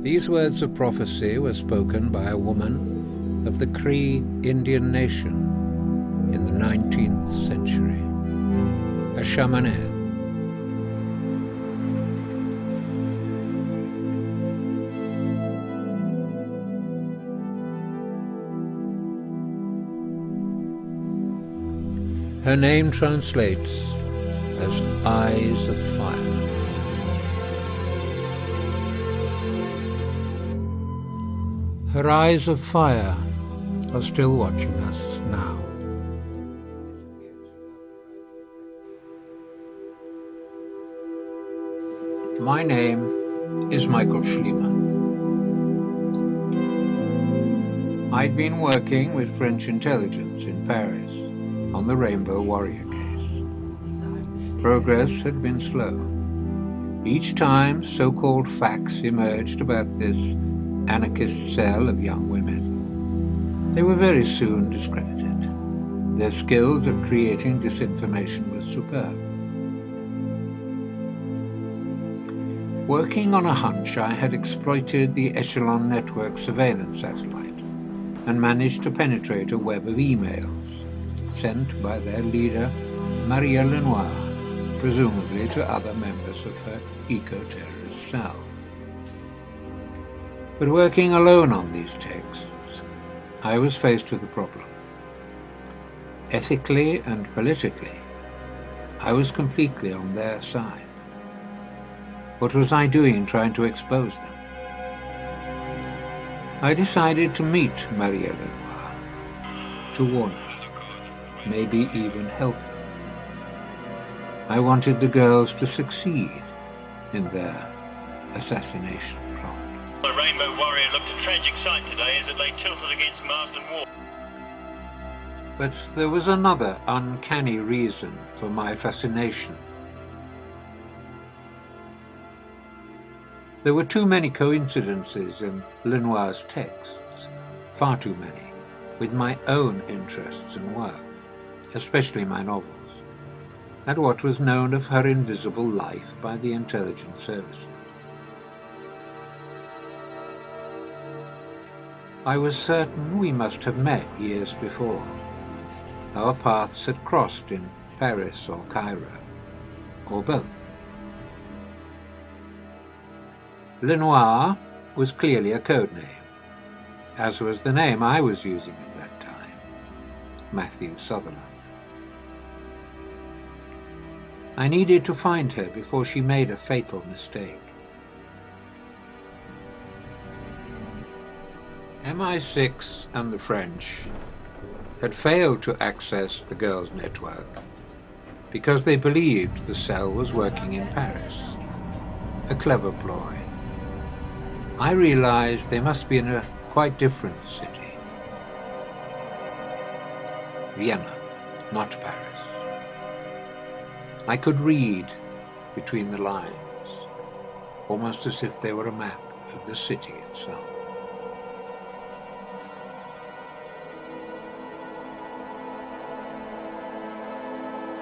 These words of prophecy were spoken by a woman of the Cree Indian nation in the 19th century, a shamaness. Her name translates as Eyes of Fire. Her eyes of fire are still watching us now. My name is Michael Schliemann. I'd been working with French intelligence in Paris on the Rainbow Warrior case. Progress had been slow. Each time so-called facts emerged about this anarchist cell of young women, they were very soon discredited. Their skills at creating disinformation were superb. Working on a hunch, I had exploited the Echelon network surveillance satellite and managed to penetrate a web of emails sent by their leader, Maria Lenoir, presumably to other members of her eco-terrorist cell. But working alone on these texts, I was faced with a problem. Ethically and politically, I was completely on their side. What was I doing trying to expose them? I decided to meet Maria Lenoir, to warn her, maybe even help her. I wanted the girls to succeed in their assassination plot. The Rainbow Warrior looked a tragic sight today as it lay tilted against Marsden Wall. But there was another uncanny reason for my fascination. There were too many coincidences in Lenoir's texts, far too many, with my own interests and work, especially my novels, and what was known of her invisible life by the intelligence services. I was certain we must have met years before. Our paths had crossed in Paris or Cairo, or both. Lenoir was clearly a code name, as was the name I was using at that time, Matthew Sutherland. I needed to find her before she made a fatal mistake. MI6 and the French had failed to access the girls' network because they believed the cell was working in Paris, a clever ploy. I realized they must be in a quite different city. Vienna, not Paris. I could read between the lines, almost as if they were a map of the city itself.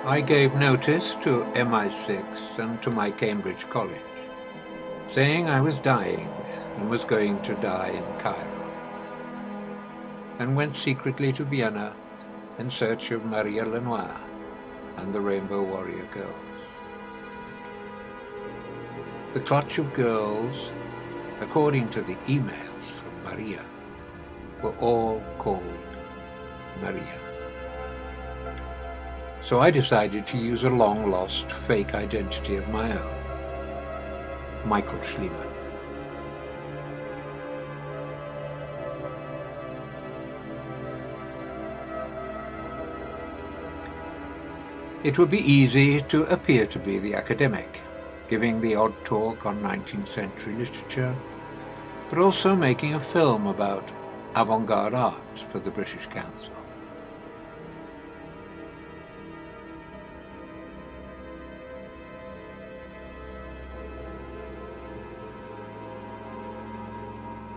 I gave notice to MI6 and to my Cambridge college, saying I was dying and was going to die in Cairo, and went secretly to Vienna in search of Maria Lenoir and the Rainbow Warrior Girls. The clutch of girls, according to the emails from Maria, were all called Maria. So I decided to use a long-lost fake identity of my own, Michael Schliemann. It would be easy to appear to be the academic, giving the odd talk on 19th century literature, but also making a film about avant-garde art for the British Council.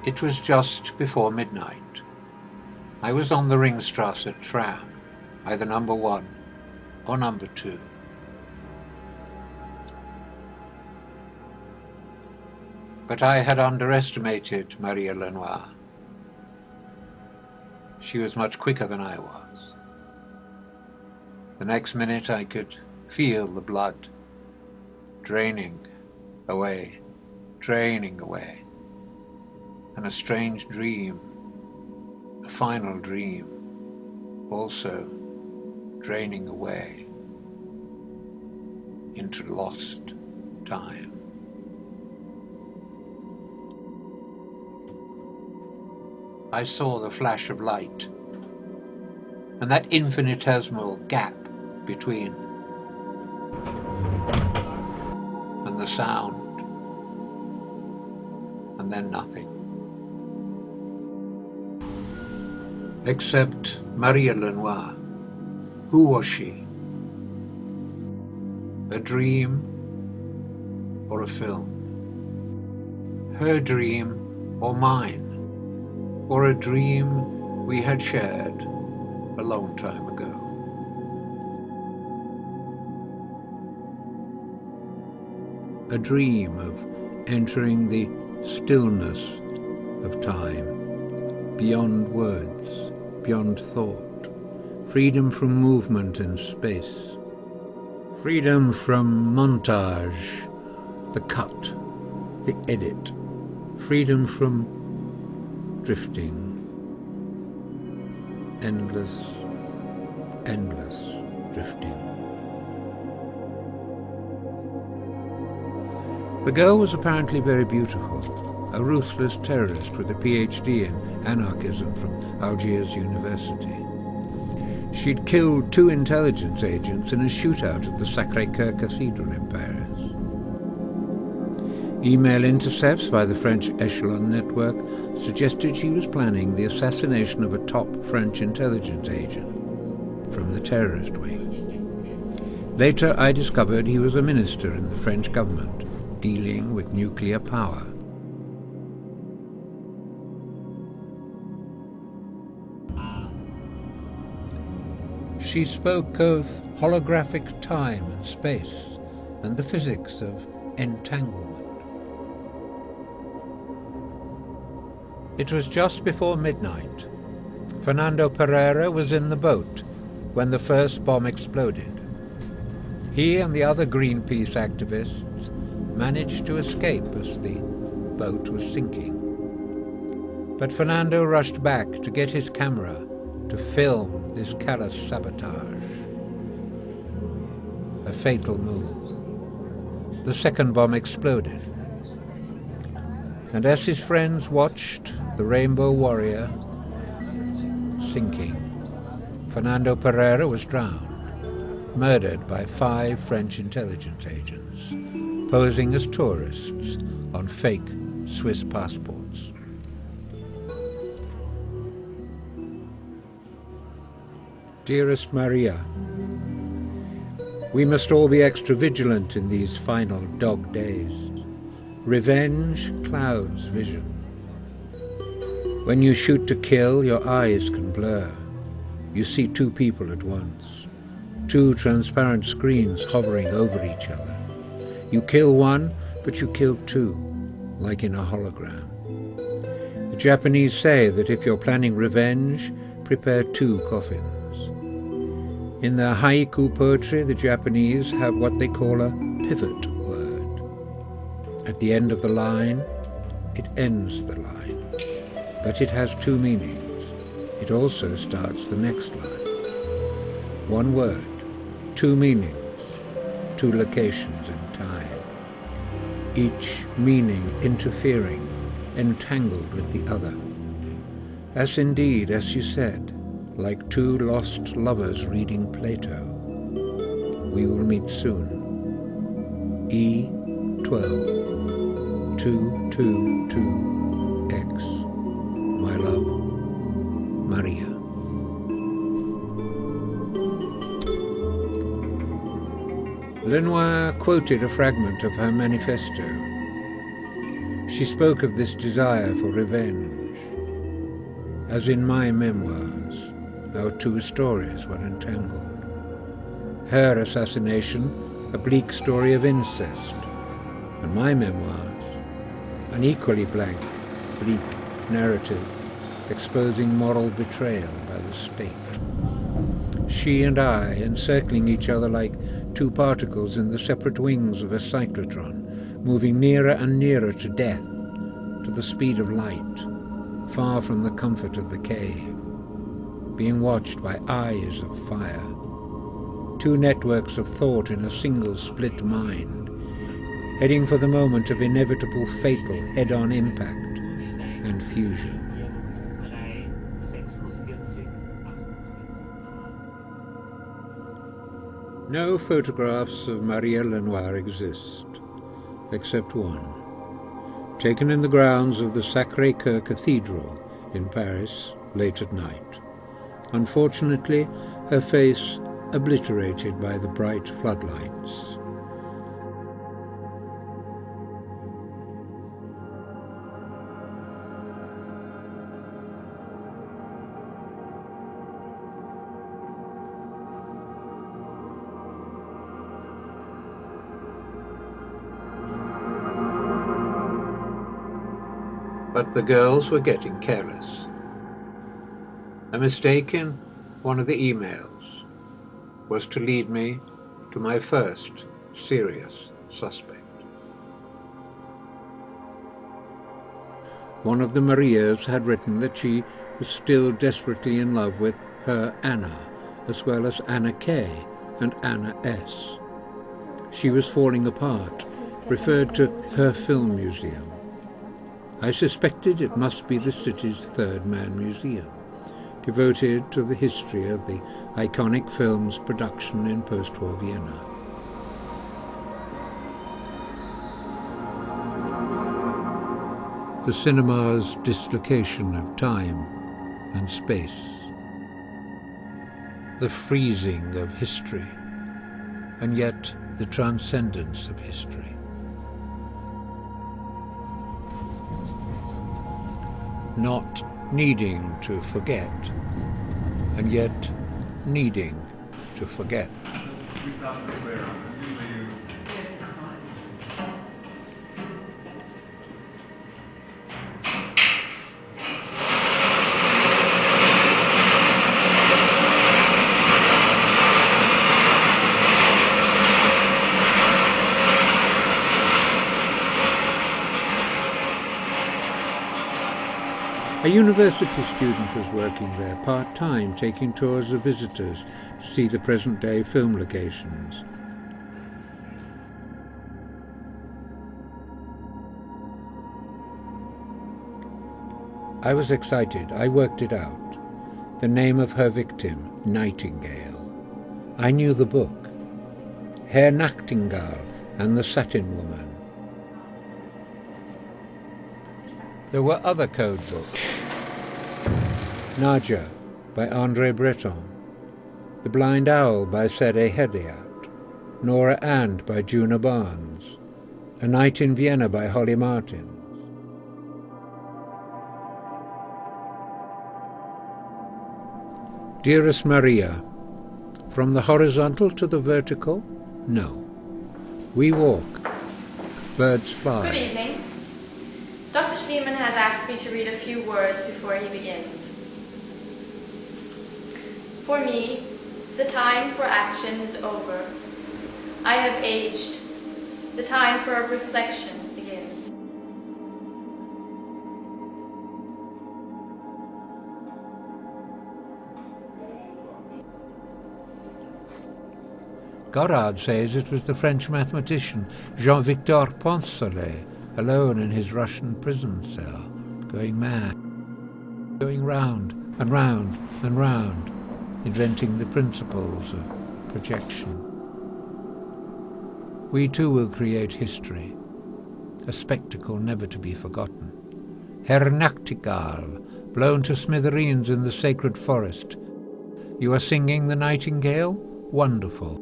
It was just before midnight. I was on the Ringstrasse tram, either number 1 or number 2. But I had underestimated Maria Lenoir. She was much quicker than I was. The next minute I could feel the blood draining away, and a strange dream, a final dream, also draining away into lost time. I saw the flash of light and that infinitesimal gap between, and the sound, and then nothing. Except Maria Lenoir. Who was she? A dream or a film? Her dream or mine? Or a dream we had shared a long time ago? A dream of entering the stillness of time, beyond words, beyond thought, freedom from movement in space, freedom from montage, the cut, the edit, freedom from drifting, endless drifting. The girl was apparently very beautiful, a ruthless terrorist with a PhD in anarchism from Algiers University. She'd killed 2 intelligence agents in a shootout at the Sacré-Cœur Cathedral in Paris. Email intercepts by the French Echelon network suggested she was planning the assassination of a top French intelligence agent from the terrorist wing. Later I discovered he was a minister in the French government dealing with nuclear power. She spoke of holographic time and space and the physics of entanglement. It was just before midnight. Fernando Pereira was in the boat when the first bomb exploded. He and the other Greenpeace activists managed to escape as the boat was sinking. But Fernando rushed back to get his camera to film this callous sabotage. A fatal move. The second bomb exploded. And as his friends watched the Rainbow Warrior sinking, Fernando Pereira was drowned, murdered by 5 French intelligence agents, posing as tourists on fake Swiss passports. Dearest Maria, we must all be extra vigilant in these final dog days. Revenge clouds vision. When you shoot to kill, your eyes can blur. You see 2 people at once, 2 transparent screens hovering over each other. You kill one, but you kill 2, like in a hologram. The Japanese say that if you're planning revenge, prepare 2 coffins. In their haiku poetry, the Japanese have what they call a pivot word. At the end of the line, it ends the line, but it has 2 meanings. It also starts the next line. 1 word, 2 meanings, 2 locations in time, each meaning interfering, entangled with the other. As indeed, as you said, like 2 lost lovers reading Plato. We will meet soon. E12 222X. My love, Maria. Lenoir quoted a fragment of her manifesto. She spoke of this desire for revenge. As in my memoirs, our 2 stories were entangled. Her assassination, a bleak story of incest, and my memoirs, an equally bleak narrative exposing moral betrayal by the state. She and I, encircling each other like 2 particles in the separate wings of a cyclotron, moving nearer and nearer to death, to the speed of light, far from the comfort of the cave, being watched by eyes of fire, 2 networks of thought in a single split mind, heading for the moment of inevitable fatal head-on impact and fusion. No photographs of Maria Lenoir exist, except one, taken in the grounds of the Sacré-Cœur Cathedral in Paris late at night. Unfortunately, her face obliterated by the bright floodlights. But the girls were getting careless. A mistake in one of the emails was to lead me to my first serious suspect. One of the Marias had written that she was still desperately in love with her Anna, as well as Anna K. and Anna S. She was falling apart, referred to her film museum. I suspected it must be the city's 3rd man museum, devoted to the history of the iconic film's production in post-war Vienna. The cinema's dislocation of time and space, the freezing of history, and yet the transcendence of history. Not needing to forget, and yet needing to forget. A university student was working there part-time, taking tours of visitors to see the present-day film locations. I was excited. I worked it out. The name of her victim, Nightingale. I knew the book. Herr Nachtigall and the Satin Woman. There were other code books. Nadja by André Breton, The Blind Owl by Sede Hediat, Nora And by Juna Barnes, A Night in Vienna by Holly Martins. Dearest Maria, from the horizontal to the vertical? No. We walk. Birds fly. Good evening. Dr. Schliemann has asked asked me to read a few words before he begins. For me, the time for action is over. I have aged. The time for a reflection begins. Goddard says it was the French mathematician Jean-Victor Poncelet, alone in his Russian prison cell, going mad, going round and round and round, inventing the principles of projection. We too will create history, a spectacle never to be forgotten. Herr Nachtigall, blown to smithereens in the sacred forest. You are singing the nightingale? Wonderful.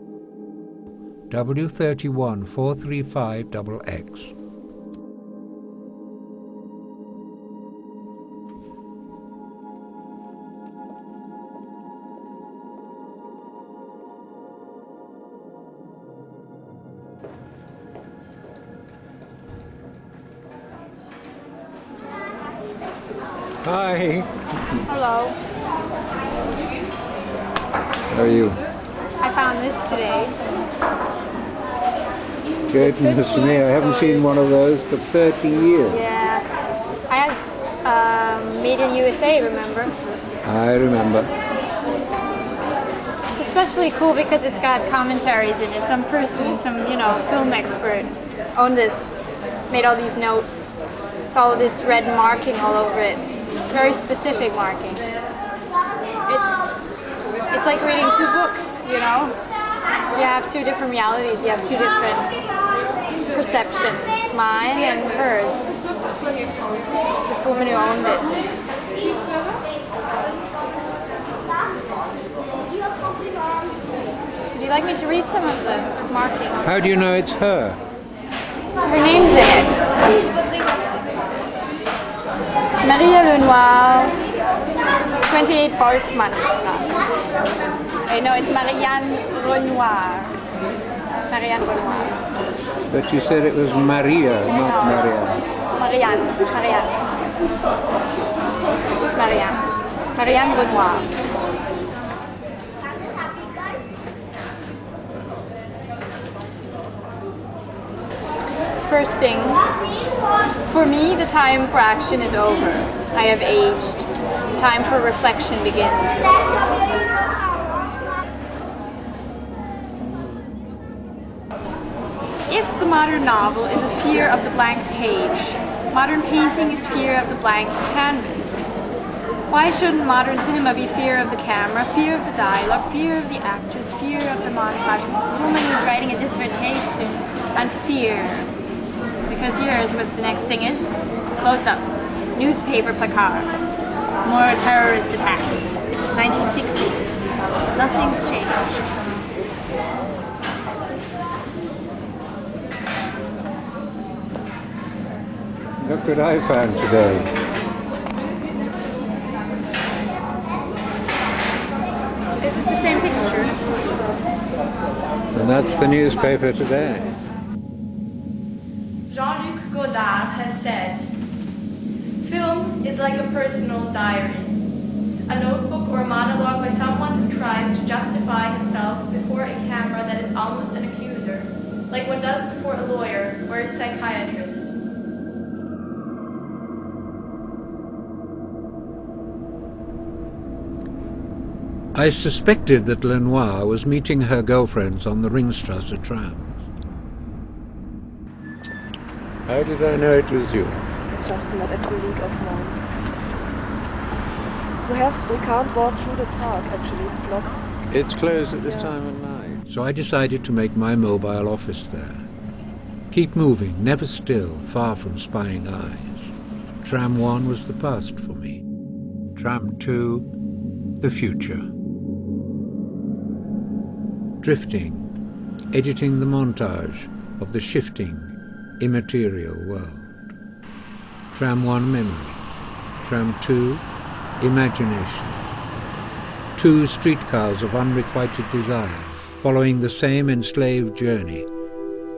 W31 435XX. Hi. Hello. How are you? I found this today. Goodness me, I haven't seen one of those for 30 years. Yeah. I have Made in USA, remember? I remember. It's especially cool because it's got commentaries in it. Some person, some, film expert owned this, made all these notes. It's all this red marking all over it. Very specific marking. It's like reading two books, You have two different realities. You have two different perceptions, mine and hers. This woman who owned it. Would you like me to read some of the markings? How do you know it's her? Her name's in it. Maria Lenoir, 28 Boltzmannstraße. No, it's Marianne Renoir. Marianne Renoir. But you said it was Maria, not Maria. Marianne. It's Marianne. Marianne Renoir. First thing, for me, the time for action is over. I have aged. Time for reflection begins. If the modern novel is a fear of the blank page, modern painting is fear of the blank canvas. Why shouldn't modern cinema be fear of the camera, fear of the dialogue, fear of the actors, fear of the montage? This woman was writing a dissertation on fear. Because here's what the next thing is. Close up. Newspaper placard. More terrorist attacks. 1960. Nothing's changed. Look what I found today. Is it the same picture? And that's the newspaper today. Jean-Luc Godard has said, "Film is like a personal diary, a notebook or monologue by someone who tries to justify himself before a camera that is almost an accuser, like one does before a lawyer or a psychiatrist." I suspected that Lenoir was meeting her girlfriends on the Ringstrasse trams. How did I know it was you? Just met a colleague of mine. We can't walk through the park, actually, it's locked. It's closed at this time of night. So I decided to make my mobile office there. Keep moving, never still, far from spying eyes. Tram 1 was the past for me. Tram 2, the future. Drifting, editing the montage of the shifting, immaterial world. Tram 1 memory. Tram 2 imagination. Two streetcars of unrequited desire following the same enslaved journey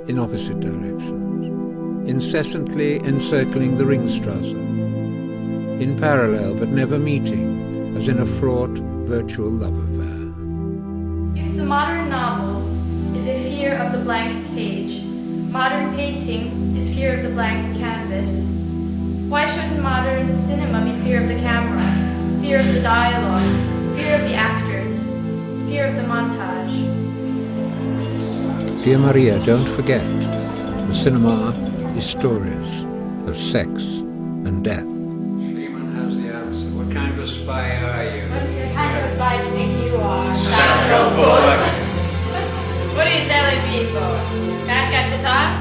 in opposite directions, incessantly encircling the Ringstrasse, in parallel but never meeting, as in a fraught virtual love affair. If the modern novel is a fear of the blank page, modern painting is fear of the blank canvas, why shouldn't modern cinema be fear of the camera, fear of the dialogue, fear of the actors, fear of the montage? Dear Maria, don't forget, the cinema is stories of sex and death. Schliemann has the answer. What kind of spy are you? What kind of spy do you think you are? Central Forward. What are you telling people? Can't catch your tongue?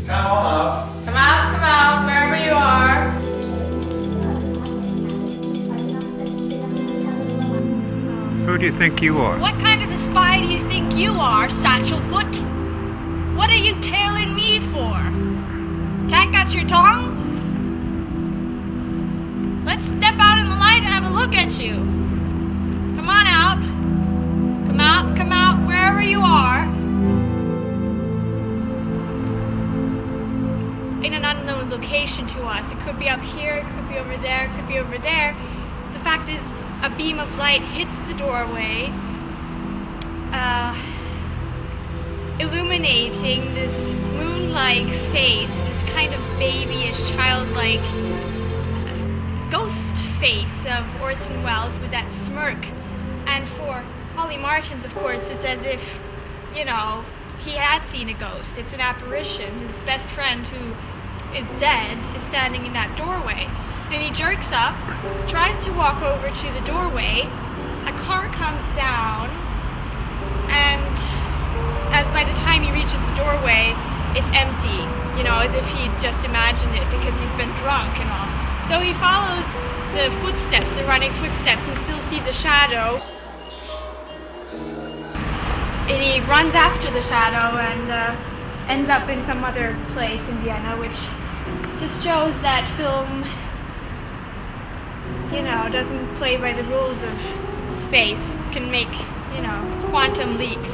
Come on out. Come out, wherever you are. Who do you think you are? What kind of a spy do you think you are, Satchelfoot? What are you tailing me for? Can't catch your tongue? Let's step out in the light and have a look at you. Come on out. Come out, wherever you are. In an unknown location to us. It could be up here, it could be over there, it could be over there. The fact is, a beam of light hits the doorway, illuminating this moon-like face, this kind of babyish, childlike ghost face of Orson Welles with that smirk. And for Holly Martins, of course, it's as if, you know, he has seen a ghost. It's an apparition. His best friend, who is dead, is standing in that doorway. Then he jerks up, tries to walk over to the doorway. A car comes down, and as by the time he reaches the doorway, it's empty, you know, as if he'd just imagined it because he's been drunk and all. So he follows the footsteps, the running footsteps, and still sees a shadow. And he runs after the shadow and ends up in some other place in Vienna, which just shows that film, you know, doesn't play by the rules of space, can make, you know, quantum leaps.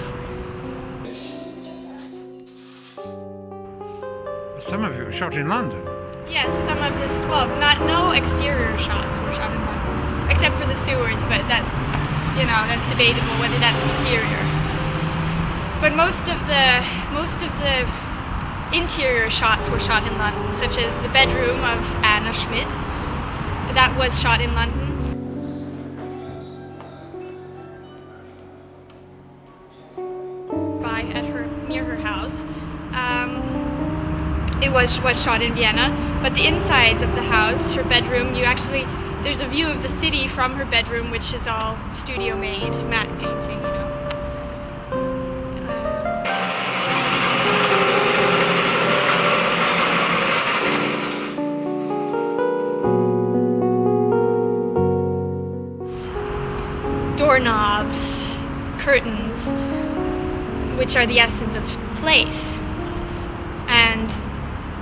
Some of you were shot in London. Yes, some of this, well, no exterior shots were shot in London, except for the sewers, but that, you know, that's debatable whether that's exterior. But most of the interior shots were shot in London, such as the bedroom of Anna Schmidt. That was shot in London. Near her house. It was shot in Vienna, but the insides of the house, her bedroom, there's a view of the city from her bedroom, which is all studio made, matte painting, you know. Doorknobs, curtains, which are the essence of place, and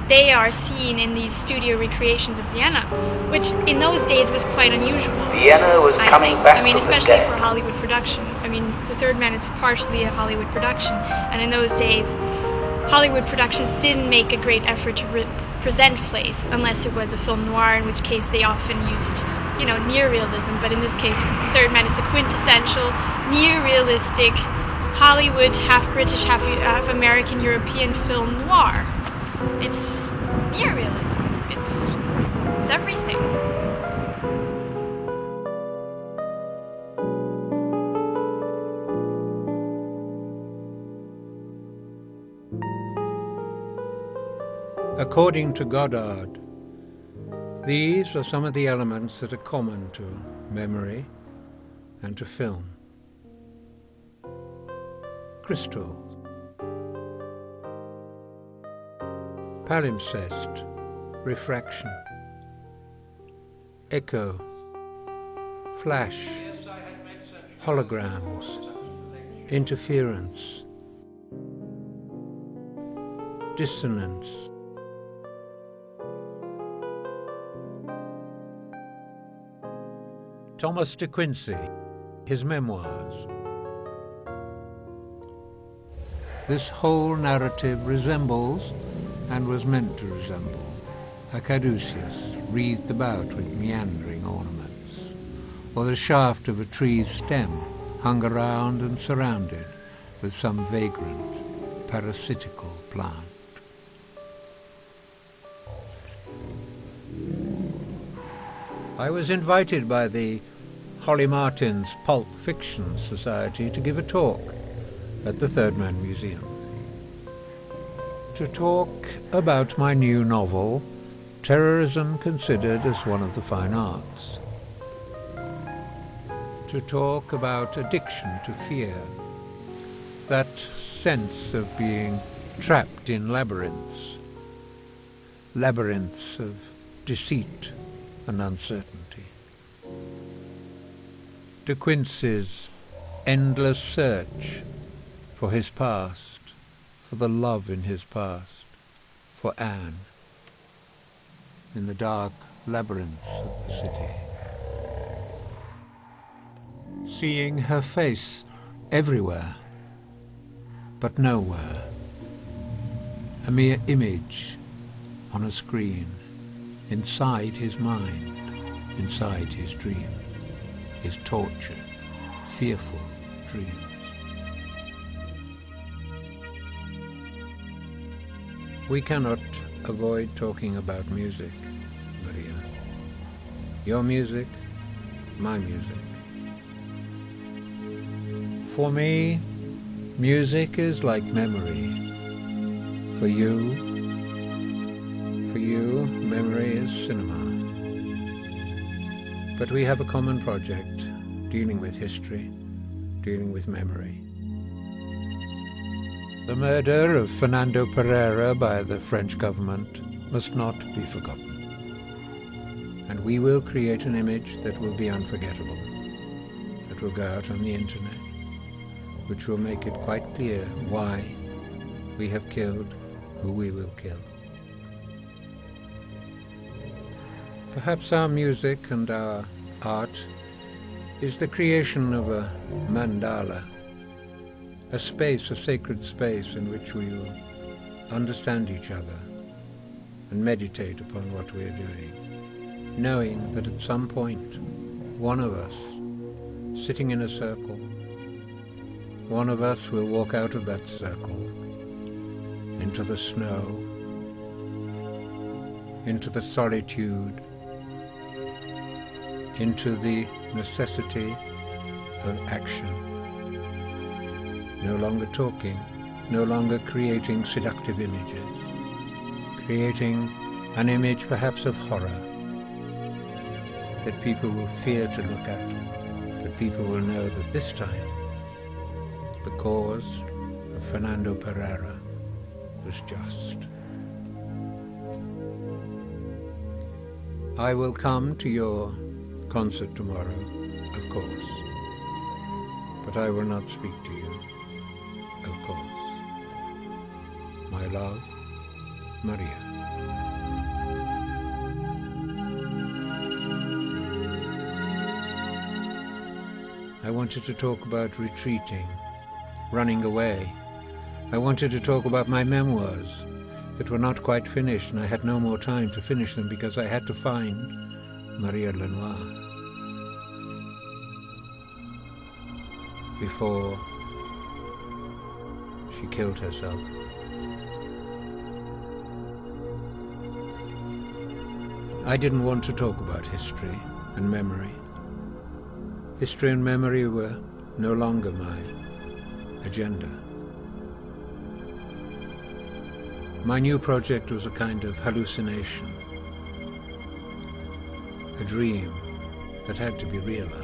they are seen in these studio recreations of Vienna, which in those days was quite unusual. Vienna was coming back from the especially dead. for Hollywood production. I mean, The Third Man is partially a Hollywood production, and in those days, Hollywood productions didn't make a great effort to present place, unless it was a film noir, in which case they often used, you know, near-realism. But in this case, The Third Man is the quintessential near-realistic Hollywood, half British, half American, European film noir. It's near-realism. It's everything. According to Goddard, these are some of the elements that are common to memory and to film. Crystal, palimpsest, refraction, echo, flash, holograms, interference, dissonance. Thomas de Quincey, his memoirs. This whole narrative resembles, and was meant to resemble, a caduceus wreathed about with meandering ornaments, or the shaft of a tree's stem hung around and surrounded with some vagrant, parasitical plant. I was invited by the Holly Martin's Pulp Fiction Society to give a talk at the Third Man Museum. To talk about my new novel, Terrorism Considered as One of the Fine Arts. To talk about addiction to fear, that sense of being trapped in labyrinths of deceit and uncertainty. De Quincey's endless search for his past, for the love in his past, for Anne, in the dark labyrinths of the city. Seeing her face everywhere, but nowhere. A mere image on a screen, inside his mind, inside his dream, his tortured, fearful dreams. We cannot avoid talking about music, Maria. Your music, my music. For me, music is like memory. For you, memory is cinema. But we have a common project, dealing with history, dealing with memory. The murder of Fernando Pereira by the French government must not be forgotten. And we will create an image that will be unforgettable, that will go out on the internet, which will make it quite clear why we have killed who we will kill. Perhaps our music and our art is the creation of a mandala, a space, a sacred space in which we will understand each other and meditate upon what we are doing, knowing that at some point, one of us, sitting in a circle, one of us will walk out of that circle into the snow, into the solitude, into the necessity of action. No longer talking, no longer creating seductive images, creating an image perhaps of horror that people will fear to look at, but people will know that this time the cause of Fernando Pereira was just. I will come to your concert tomorrow, of course, but I will not speak to you, of course. My love, Maria. I wanted to talk about retreating, running away. I wanted to talk about my memoirs that were not quite finished, and I had no more time to finish them because I had to find Maria Lenoir before she killed herself. I didn't want to talk about history and memory. History and memory were no longer my agenda. My new project was a kind of hallucination, a dream that had to be realized.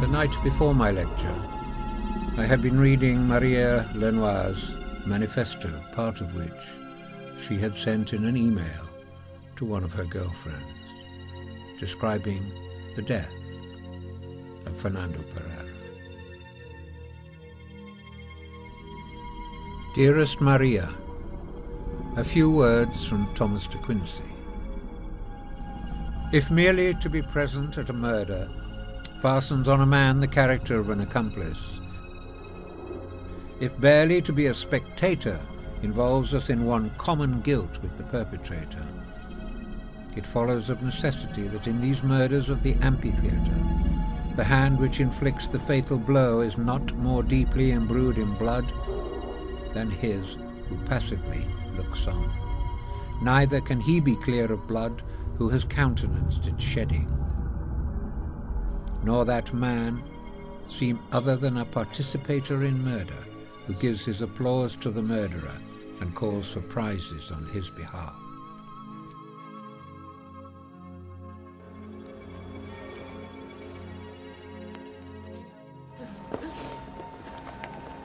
The night before my lecture, I had been reading Maria Lenoir's manifesto, part of which she had sent in an email to one of her girlfriends, describing the death of Fernando Pereira. Dearest Maria, a few words from Thomas de Quincey. If merely to be present at a murder fastens on a man the character of an accomplice, if barely to be a spectator involves us in one common guilt with the perpetrator, it follows of necessity that in these murders of the amphitheatre, the hand which inflicts the fatal blow is not more deeply imbrued in blood than his who passively looks on. Neither can he be clear of blood who has countenanced its shedding, nor that man seem other than a participator in murder who gives his applause to the murderer and calls for prizes on his behalf.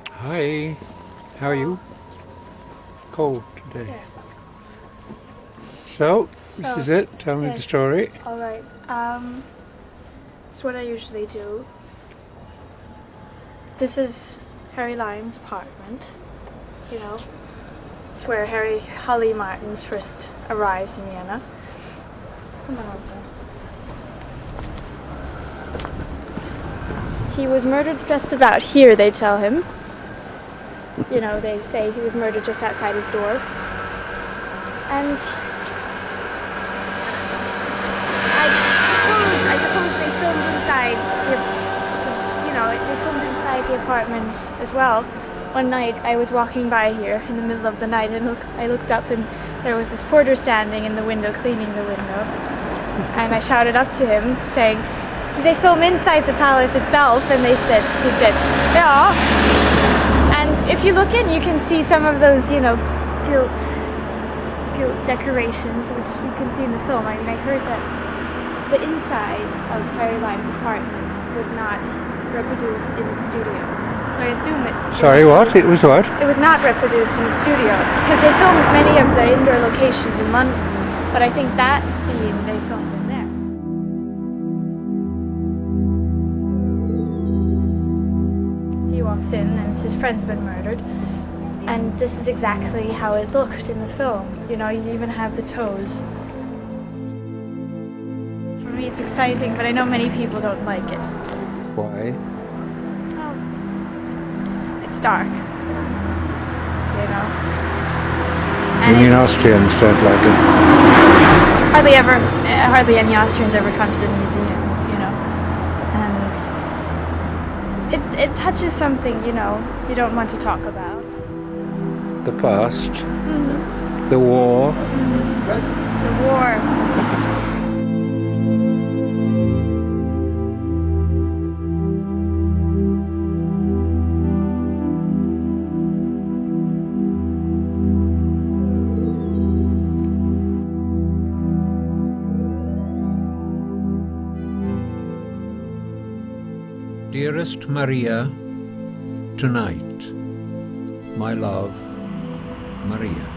Hi, how are you? Cold today. Yes, it's So, this is it. Tell me the yes. story. all right. It's what I usually do. This is Harry Lyme's apartment. You know, it's where Holly Martins first arrives in Vienna. Come on over. He was murdered just about here, they tell him. You know, they say he was murdered just outside his door. And I suppose they filmed inside they filmed inside the apartment as well. One night I was walking by here in the middle of the night and I looked up and there was this porter standing in the window cleaning the window. And I shouted up to him saying, "Did they film inside the palace itself?" And he said, "Yeah." And if you look in, you can see some of those, gilt decorations, which you can see in the film. I mean, I heard that the inside of Harry Lyme's apartment was not reproduced in the studio. So I assume it... Sorry, what? It was what? It was not reproduced in the studio, because they filmed many of the indoor locations in London. But I think that scene they filmed in there. He walks in and his friend's been murdered. And this is exactly how it looked in the film. You even have the toes. For me it's exciting, but I know many people don't like it. Why? Oh, it's dark. And You mean Austrians don't like it? hardly any Austrians ever come to the museum, And it touches something, you don't want to talk about. The past? The war? The war. Dearest Maria, tonight, my love, Maria.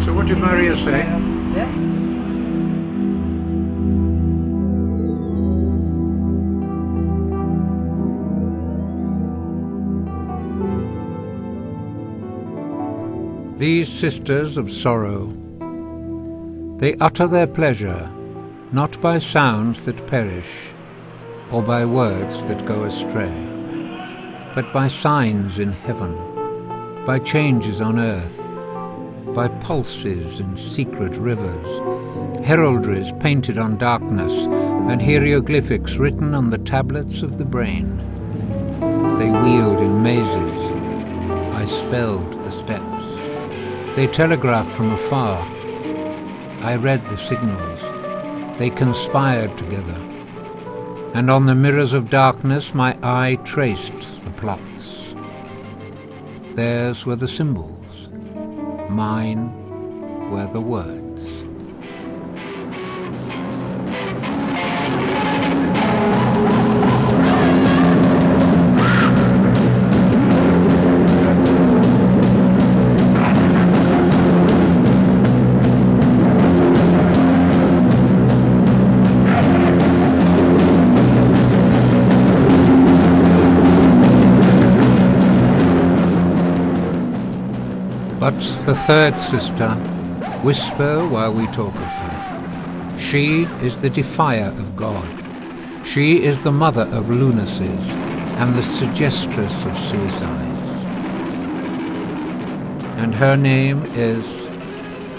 So what did Maria say? These sisters of sorrow, they utter their pleasure not by sounds that perish, or by words that go astray, but by signs in heaven, by changes on earth, by pulses in secret rivers, heraldries painted on darkness, and hieroglyphics written on the tablets of the brain. They wheeled in mazes, I spelled the steps. They telegraphed from afar, I read the signals. They conspired together. and on the mirrors of darkness my eye traced the plots. Theirs were the symbols, mine were the words. But the third sister, whisper while we talk of her. She is the defier of God. She is the mother of lunacies and the suggestress of suicides. And her name is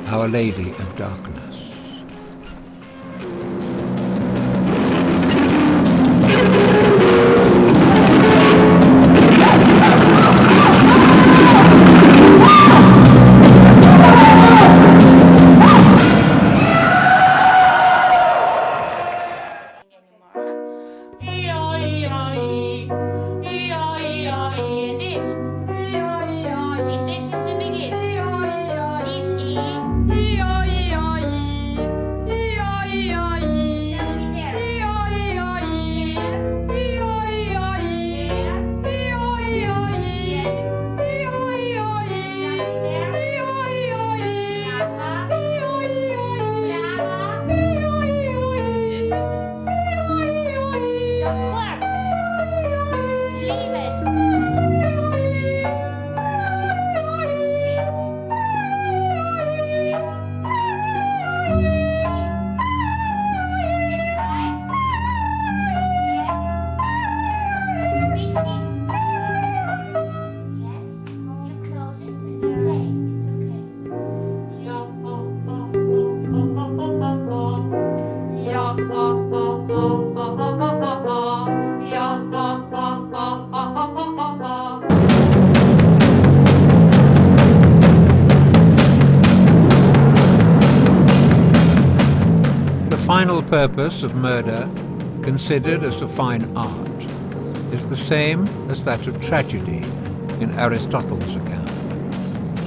Our Lady of Darkness. The final purpose of murder, considered as a fine art, is the same as that of tragedy in Aristotle's account: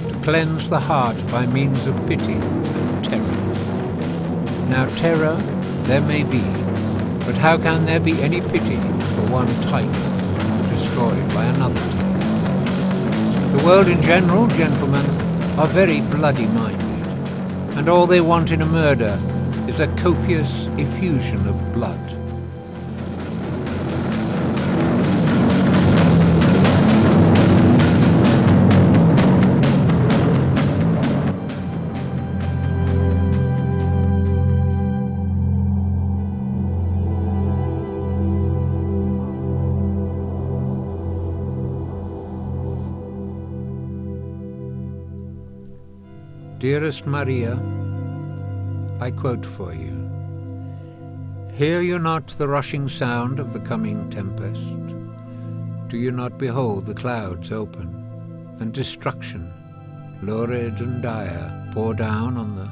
to cleanse the heart by means of pity and terror. Now terror there may be, but how can there be any pity for one type destroyed by another type? The world in general, gentlemen, are very bloody-minded, and all they want in a murder is a copious effusion of blood. Dearest Maria, I quote for you. Hear you not the rushing sound of the coming tempest? Do you not behold the clouds open, and destruction, lurid and dire, pour down on the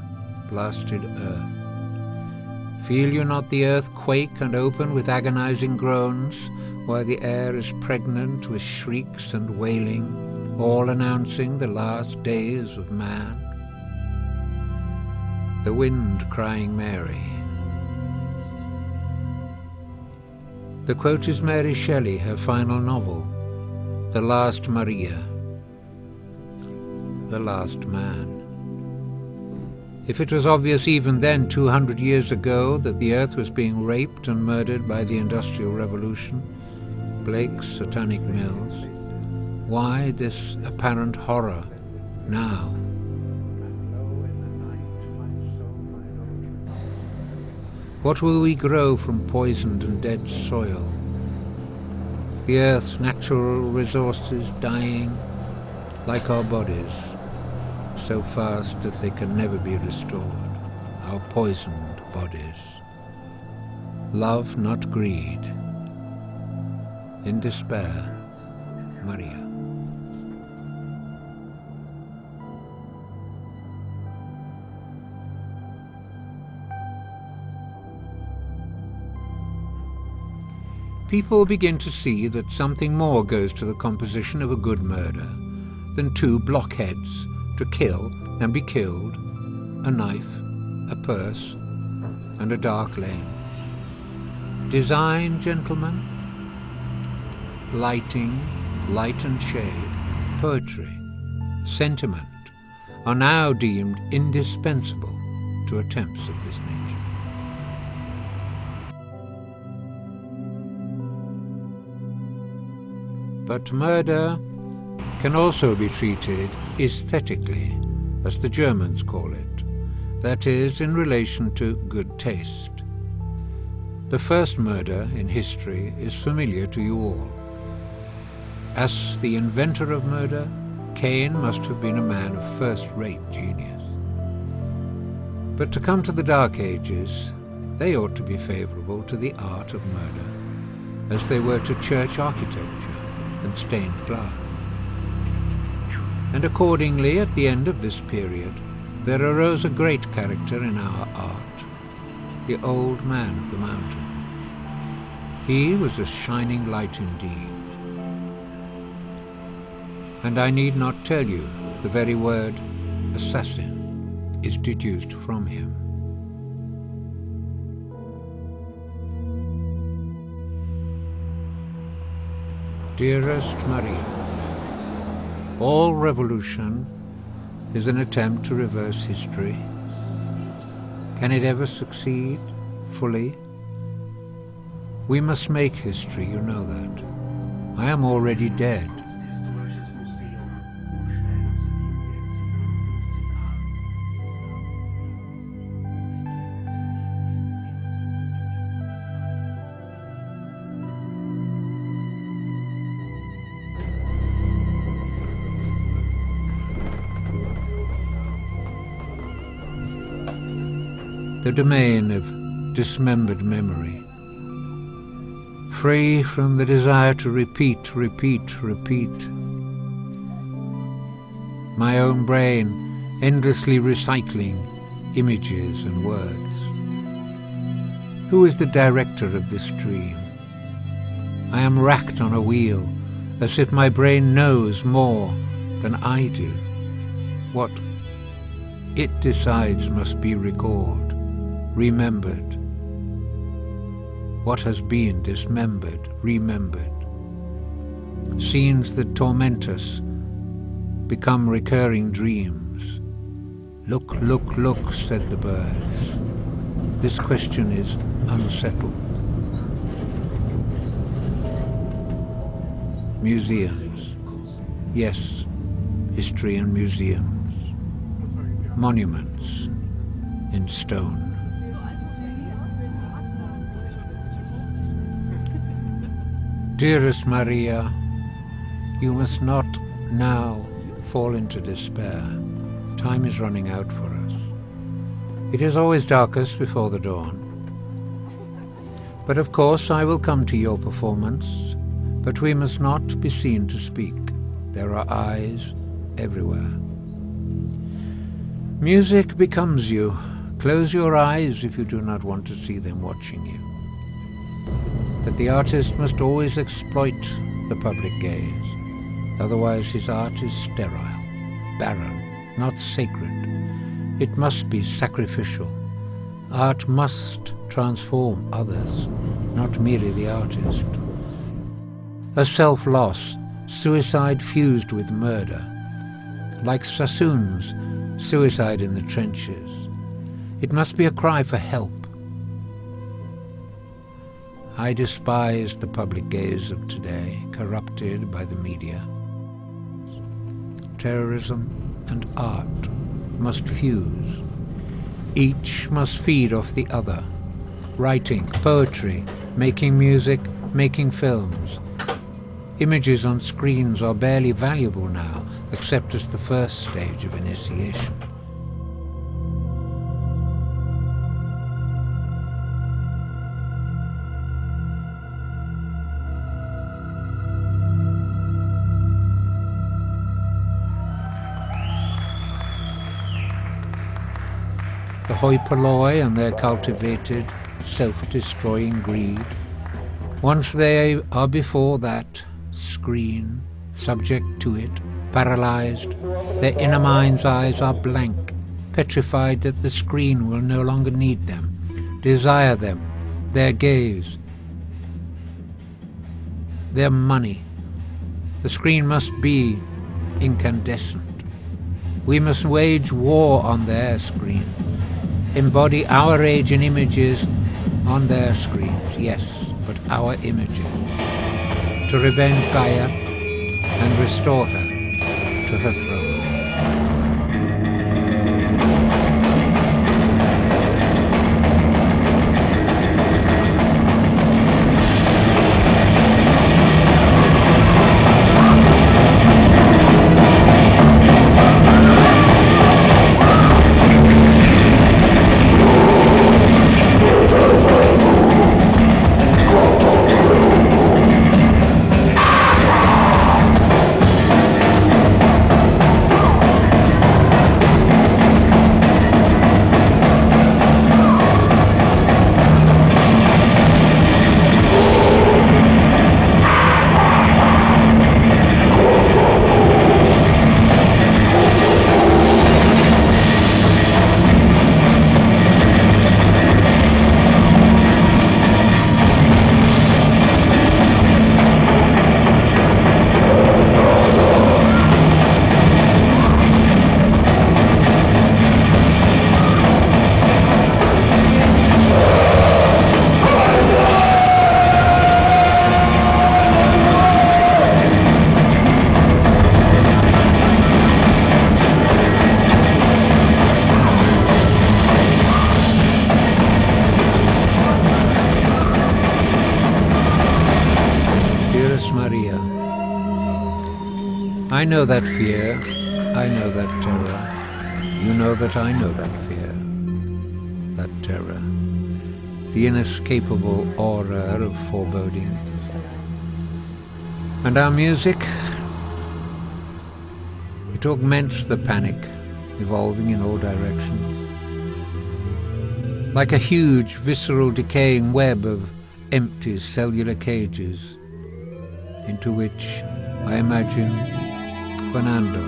blasted earth? Feel you not the earth quake and open with agonizing groans, while the air is pregnant with shrieks and wailing, all announcing the last days of man? The wind crying Mary. The quote is Mary Shelley, her final novel, The Last Maria, the last man. If it was obvious even then, 200 years ago, that the earth was being raped and murdered by the Industrial Revolution, Blake's Satanic Mills, why this apparent horror now? What will we grow from poisoned and dead soil? The earth's natural resources dying, like our bodies, so fast that they can never be restored, our poisoned bodies. Love, not greed. In despair, Maria. people begin to see that something more goes to the composition of a good murder than two blockheads to kill and be killed, a knife, a purse, and a dark lane. Design, gentlemen, lighting, light and shade, poetry, sentiment are now deemed indispensable to attempts of this nature. But murder can also be treated aesthetically, as the Germans call it, that is, in relation to good taste. The first murder in history is familiar to you all. As the inventor of murder, Cain must have been a man of first-rate genius. But to come to the Dark Ages, they ought to be favourable to the art of murder, as they were to church architecture and stained glass. And accordingly, at the end of this period, there arose a great character in our art, the old man of the mountains. He was a shining light indeed. And I need not tell you, the very word assassin is deduced from him. Dearest Maria, all revolution is an attempt to reverse history. Can it ever succeed fully? We must make history, you know that. I am already dead. The domain of dismembered memory, free from the desire to repeat. My own brain endlessly recycling images and words. Who is the director of this dream? I am racked on a wheel, as if my brain knows more than I do. What it decides must be recalled, remembered. What has been dismembered, remembered. Scenes that torment us become recurring dreams. Look, look, look, said the birds. This question is unsettled. Museums. Yes, history and museums. Monuments in stone. Dearest Maria, you must not now fall into despair. Time is running out for us. It is always darkest before the dawn. But of course I will come to your performance, but we must not be seen to speak. There are eyes everywhere. Music becomes you. Close your eyes if you do not want to see them watching you. That the artist must always exploit the public gaze, otherwise his art is sterile, barren, not sacred. It must be sacrificial. Art must transform others, not merely the artist. A self-loss, suicide fused with murder, like Sassoon's suicide in the trenches. It must be a cry for help. I despise the public gaze of today, corrupted by the media. Terrorism and art must fuse. Each must feed off the other. Writing, poetry, making music, making films. Images on screens are barely valuable now, except as the first stage of initiation. The hoi polloi and their cultivated, self-destroying greed Once they are before that screen, subject to it, paralyzed, their inner mind's eyes are blank, petrified that the screen will no longer need them, desire them, their gaze, their money. The screen must be incandescent. We must wage war on their screens, embody our age in images on their screens, yes, but our images, to revenge Gaia and restore her to her throne. Maria, I know that fear, I know that terror. You know that I know that fear, that terror, the inescapable aura of foreboding. And our music, it augments the panic, evolving in all directions. Like a huge, visceral, decaying web of empty cellular cages, into which I imagine Fernando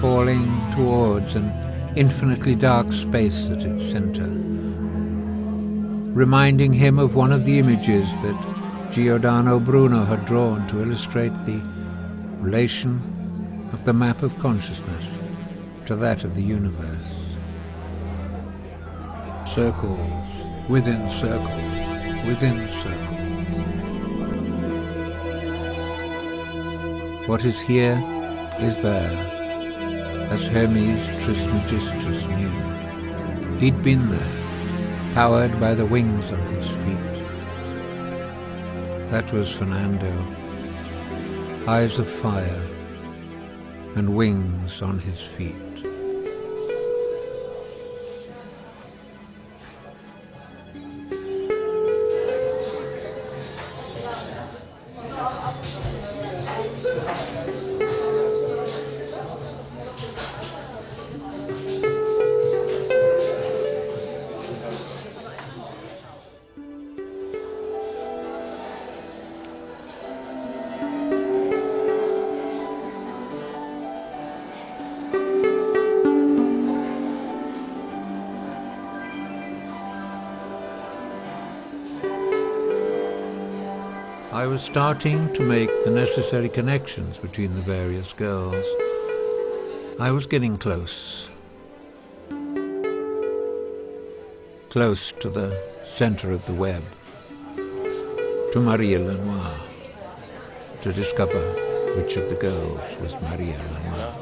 falling towards an infinitely dark space at its center, reminding him of one of the images that Giordano Bruno had drawn to illustrate the relation of the map of consciousness to that of the universe. Circles within circles within circles. What is here is there, as Hermes Trismegistus knew. He'd been there, powered by the wings on his feet. That was Fernando, eyes of fire and wings on his feet. I was starting to make the necessary connections between the various girls. I was getting close. Close to the center of the web, to Maria Lenoir, to discover which of the girls was Maria Lenoir.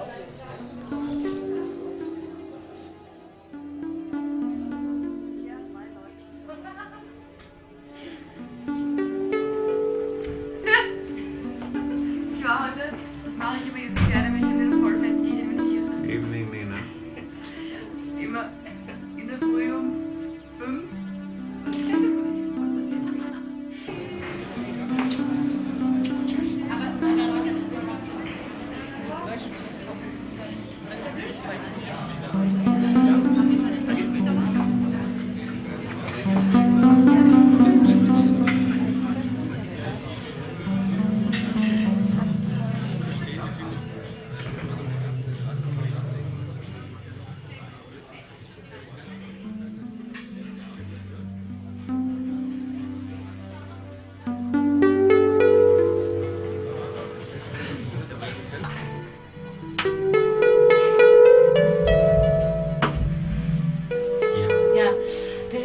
Evening, Nina. Immer in der Früh um 5.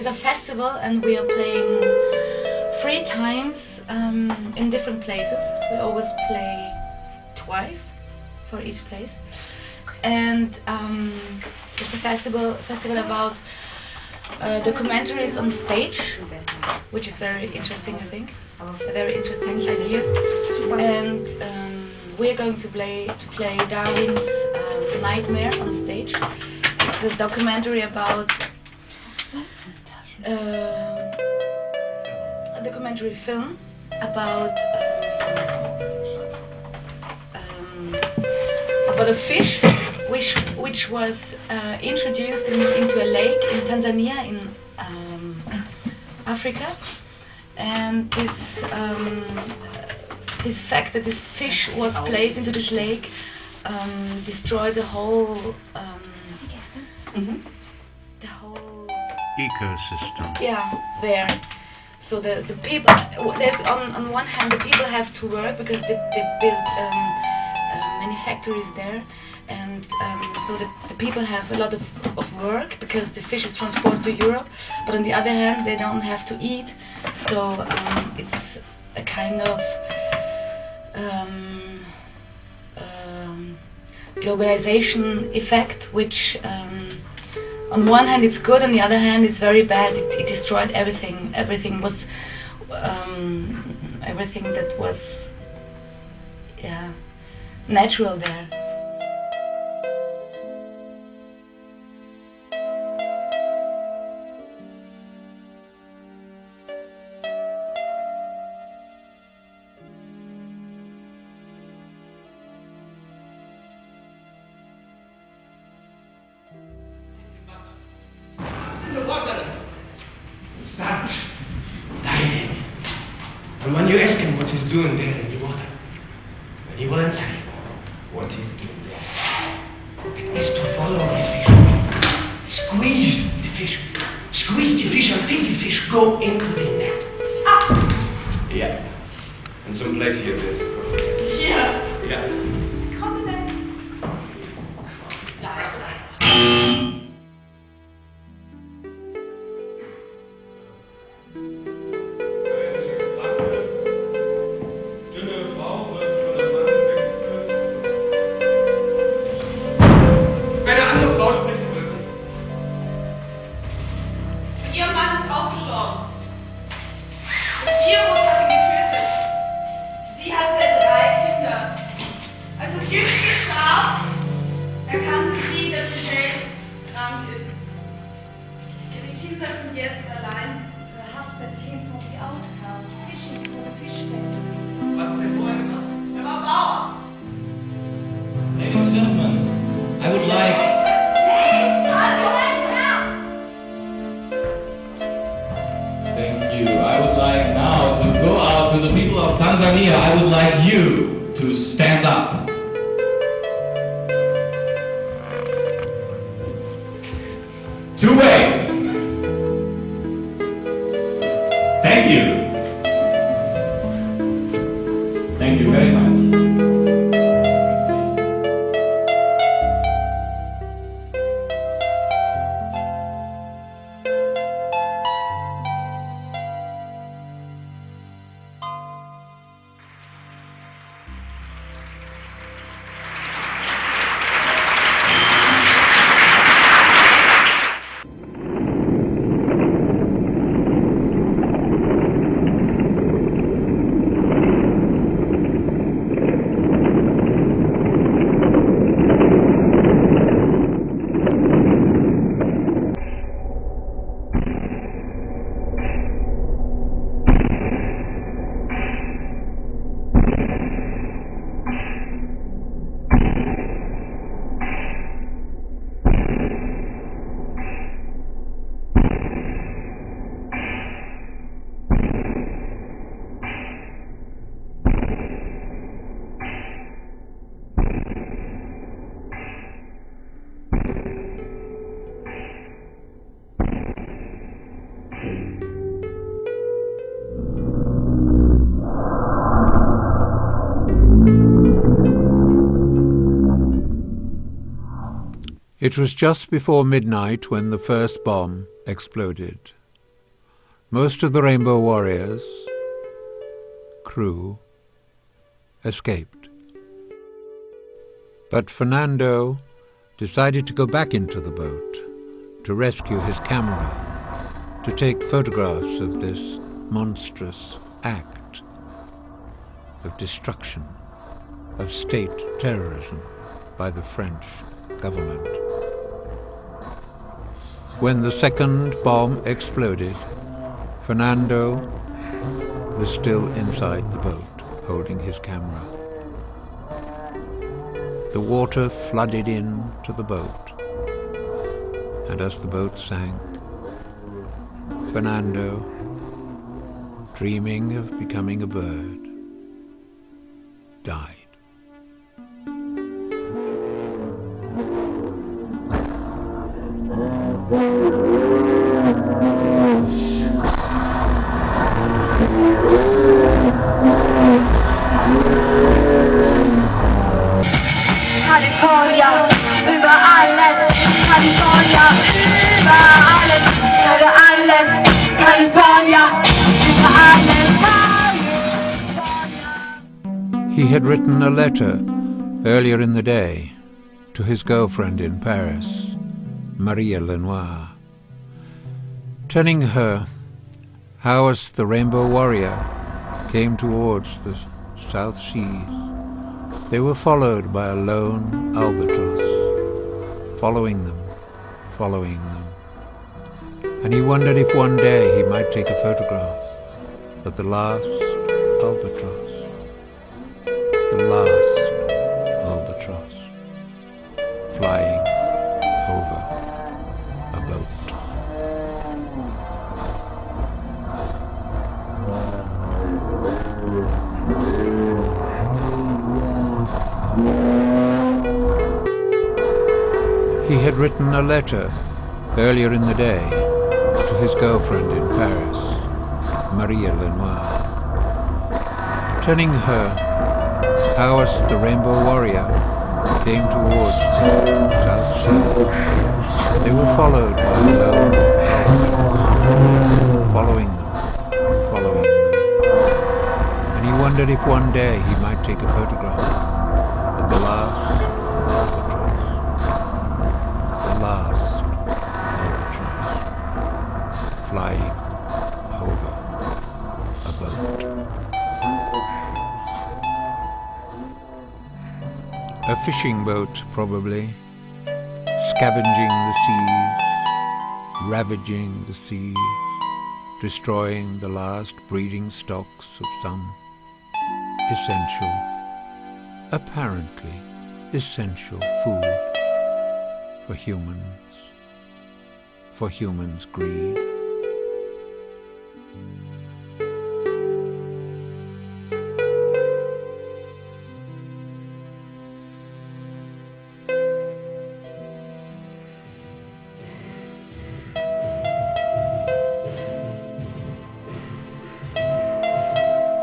is a festival, and we are playing 3 times in different places. We always play twice for each place, and it's a festival about documentaries on stage, which is very interesting, I think. A very interesting idea. And we're going to play Darwin's Nightmare on stage. It's a documentary about a documentary film about a fish which was introduced into a lake in Tanzania in Africa, and this fact that this fish was placed into this lake destroyed the whole ecosystem. Yeah, there. So the people, there's on one hand the people have to work because they built many factories there, and so the people have a lot of work because the fish is transported to Europe, but on the other hand they don't have to eat, so it's a kind of globalization effect, which on one hand it's good, on the other hand it's very bad. It destroyed everything. Everything that was natural there. Start diving. And when you ask him what he's doing there in the water, then he will answer you what he's doing there. It is to follow the fish. Squeeze the fish. Squeeze the fish until the fish go into the net. Ah! Yeah. And some place here there's. Yeah. Yeah. Tanzania, I would like you to stand up. To wave. Thank you. Thank you very much. It was just before midnight when the first bomb exploded. Most of the Rainbow Warriors' crew escaped. But Fernando decided to go back into the boat to rescue his camera, to take photographs of this monstrous act of destruction, of state terrorism by the French government. When the second bomb exploded, Fernando was still inside the boat, holding his camera. The water flooded into the boat, and as the boat sank, Fernando, dreaming of becoming a bird, died. California, über alles. California, über alles. Über alles. California, über alles. He had written a letter earlier in the day to his girlfriend in Paris, Maria Lenoir, telling her how as the Rainbow Warrior came towards the South Seas, they were followed by a lone albatross, following them. And he wondered if one day he might take a photograph of the last albatross, flying over a boat. He had written a letter earlier in the day to his girlfriend in Paris, Maria Lenoir, telling her how as the Rainbow Warrior came towards the South Sea, they were followed by a lone albatross, following them. And he wondered if one day he might take a photograph of the last albatross, flying over a boat. A fishing boat, probably, scavenging the seas, ravaging the seas, destroying the last breeding stocks of some essential, apparently essential food for humans' greed.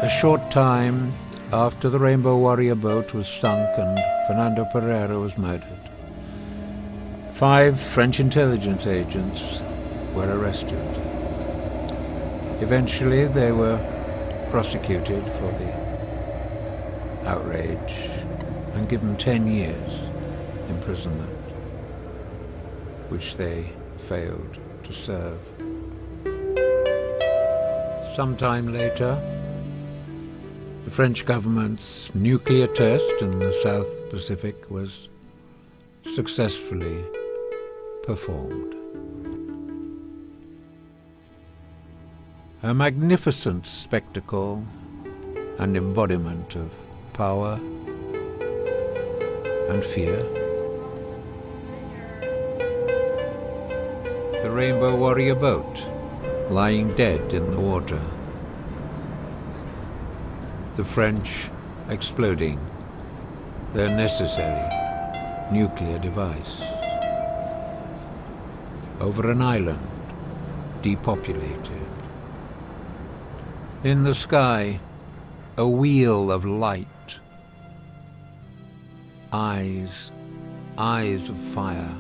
A short time after the Rainbow Warrior boat was sunk and Fernando Pereira was murdered, 5 French intelligence agents were arrested. Eventually they were prosecuted for the outrage and given 10 years imprisonment, which they failed to serve. Sometime later, the French government's nuclear test in the South Pacific was successfully performed. A magnificent spectacle and embodiment of power and fear. The Rainbow Warrior boat lying dead in the water. The French exploding their necessary nuclear device over an island depopulated. In the sky, a wheel of light, eyes of fire.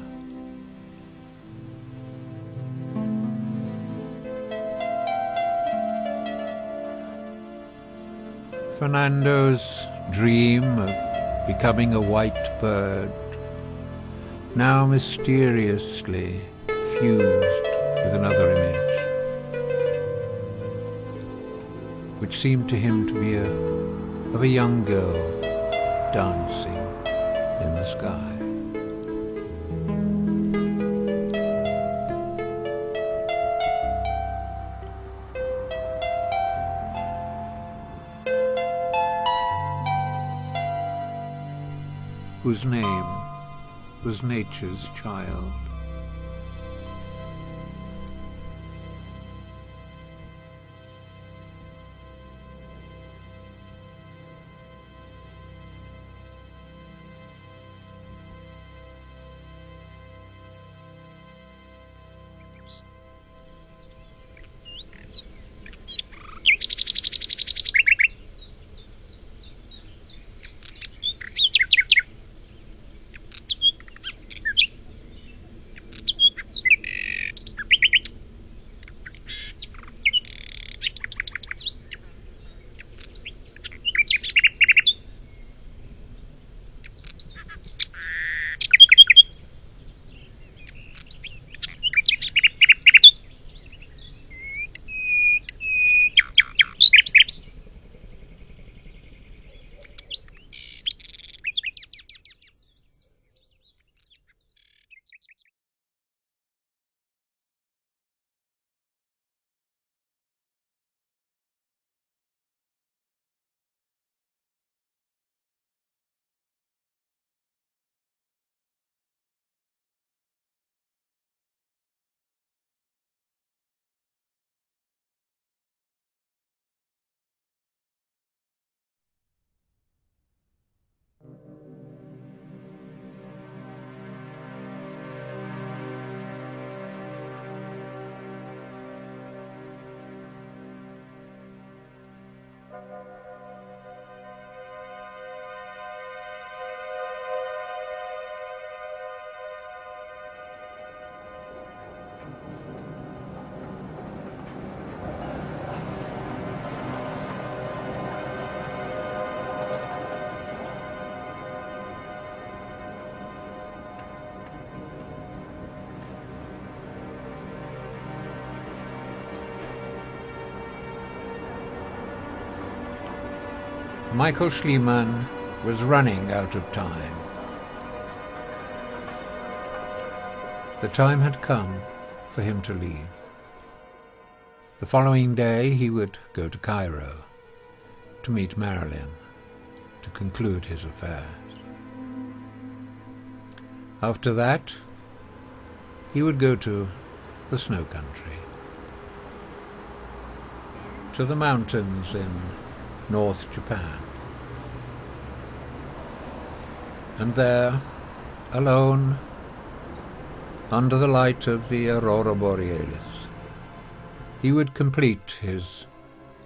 Fernando's dream of becoming a white bird now mysteriously fused with another image, which seemed to him to be of a young girl dancing in the sky. Whose name was Nature's Child. Michael Schliemann was running out of time. The time had come for him to leave. The following day he would go to Cairo to meet Marilyn to conclude his affairs. After that, he would go to the snow country, to the mountains in North Japan. And there, alone, under the light of the aurora borealis, he would complete his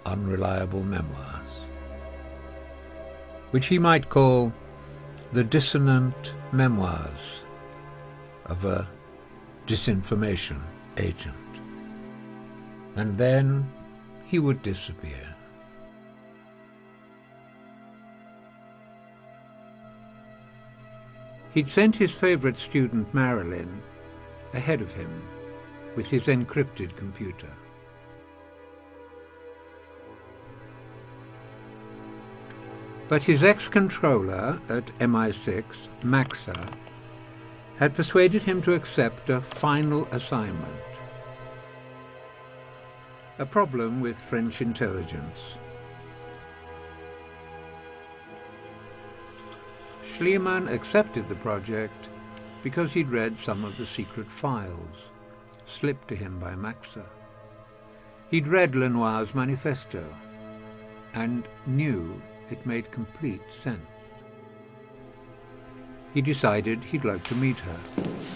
unreliable memoirs, which he might call the dissonant memoirs of a disinformation agent. And then he would disappear. He'd sent his favorite student, Marilyn, ahead of him with his encrypted computer. But his ex-controller at MI6, Maxa, had persuaded him to accept a final assignment. A problem with French intelligence. Schliemann accepted the project because he'd read some of the secret files slipped to him by Maxa. He'd read Lenoir's manifesto and knew it made complete sense. He decided he'd like to meet her.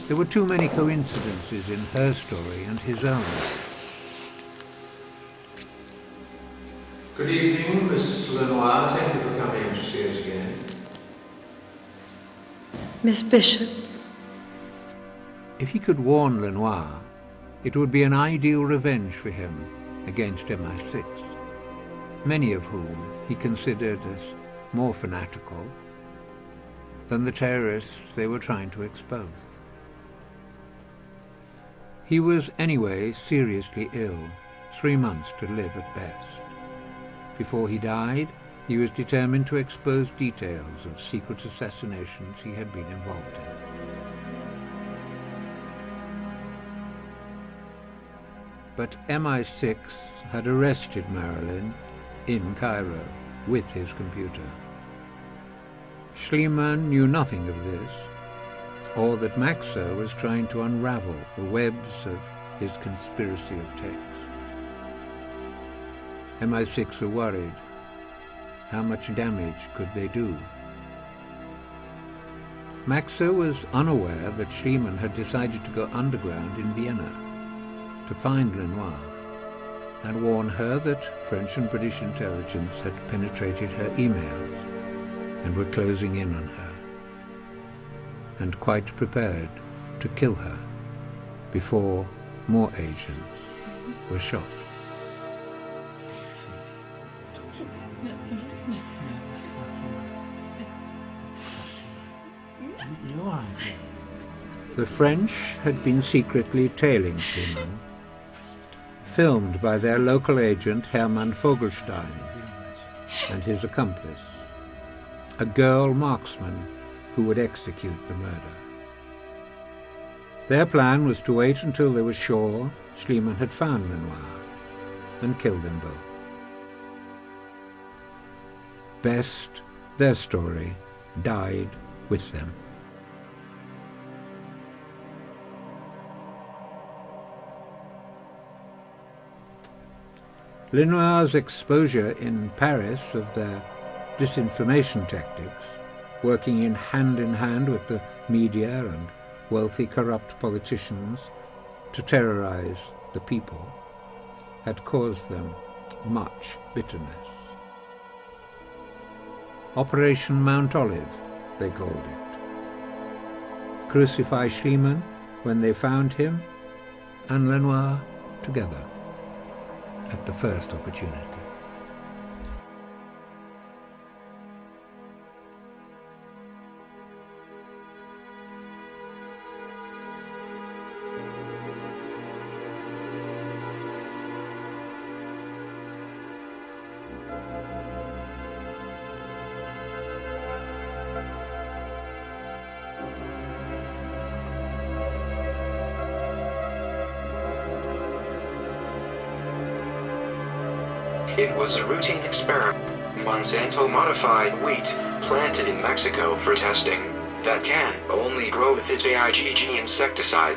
There were too many coincidences in her story and his own. Good evening, Miss Lenoir. Thank you for coming to see us again. Miss Bishop. If he could warn Lenoir, it would be an ideal revenge for him against MI6. many of whom he considered as more fanatical than the terrorists they were trying to expose. He was anyway seriously ill, 3 months to live at best. Before he died, he was determined to expose details of secret assassinations he had been involved in. But MI6 had arrested Marilyn in Cairo with his computer. Schliemann knew nothing of this, or that Maxer was trying to unravel the webs of his conspiracy of texts. MI6 were worried. How much damage could they do? Maxer was unaware that Schliemann had decided to go underground in Vienna to find Lenoir and warn her that French and British intelligence had penetrated her emails and were closing in on her, and quite prepared to kill her before more agents were shot. The French had been secretly tailing Schliemann, filmed by their local agent Hermann Vogelstein and his accomplice, a girl marksman who would execute the murder. Their plan was to wait until they were sure Schliemann had found Lenoir and kill them both. Best, their story died with them. Lenoir's exposure in Paris of their disinformation tactics, working in hand with the media and wealthy corrupt politicians to terrorize the people, had caused them much bitterness. Operation Mount Olive, they called it. Crucify Schliemann when they found him, and Lenoir together at the first opportunity. It was a routine experiment. Monsanto-modified wheat, planted in Mexico for testing, that can only grow with its AIGG insecticide.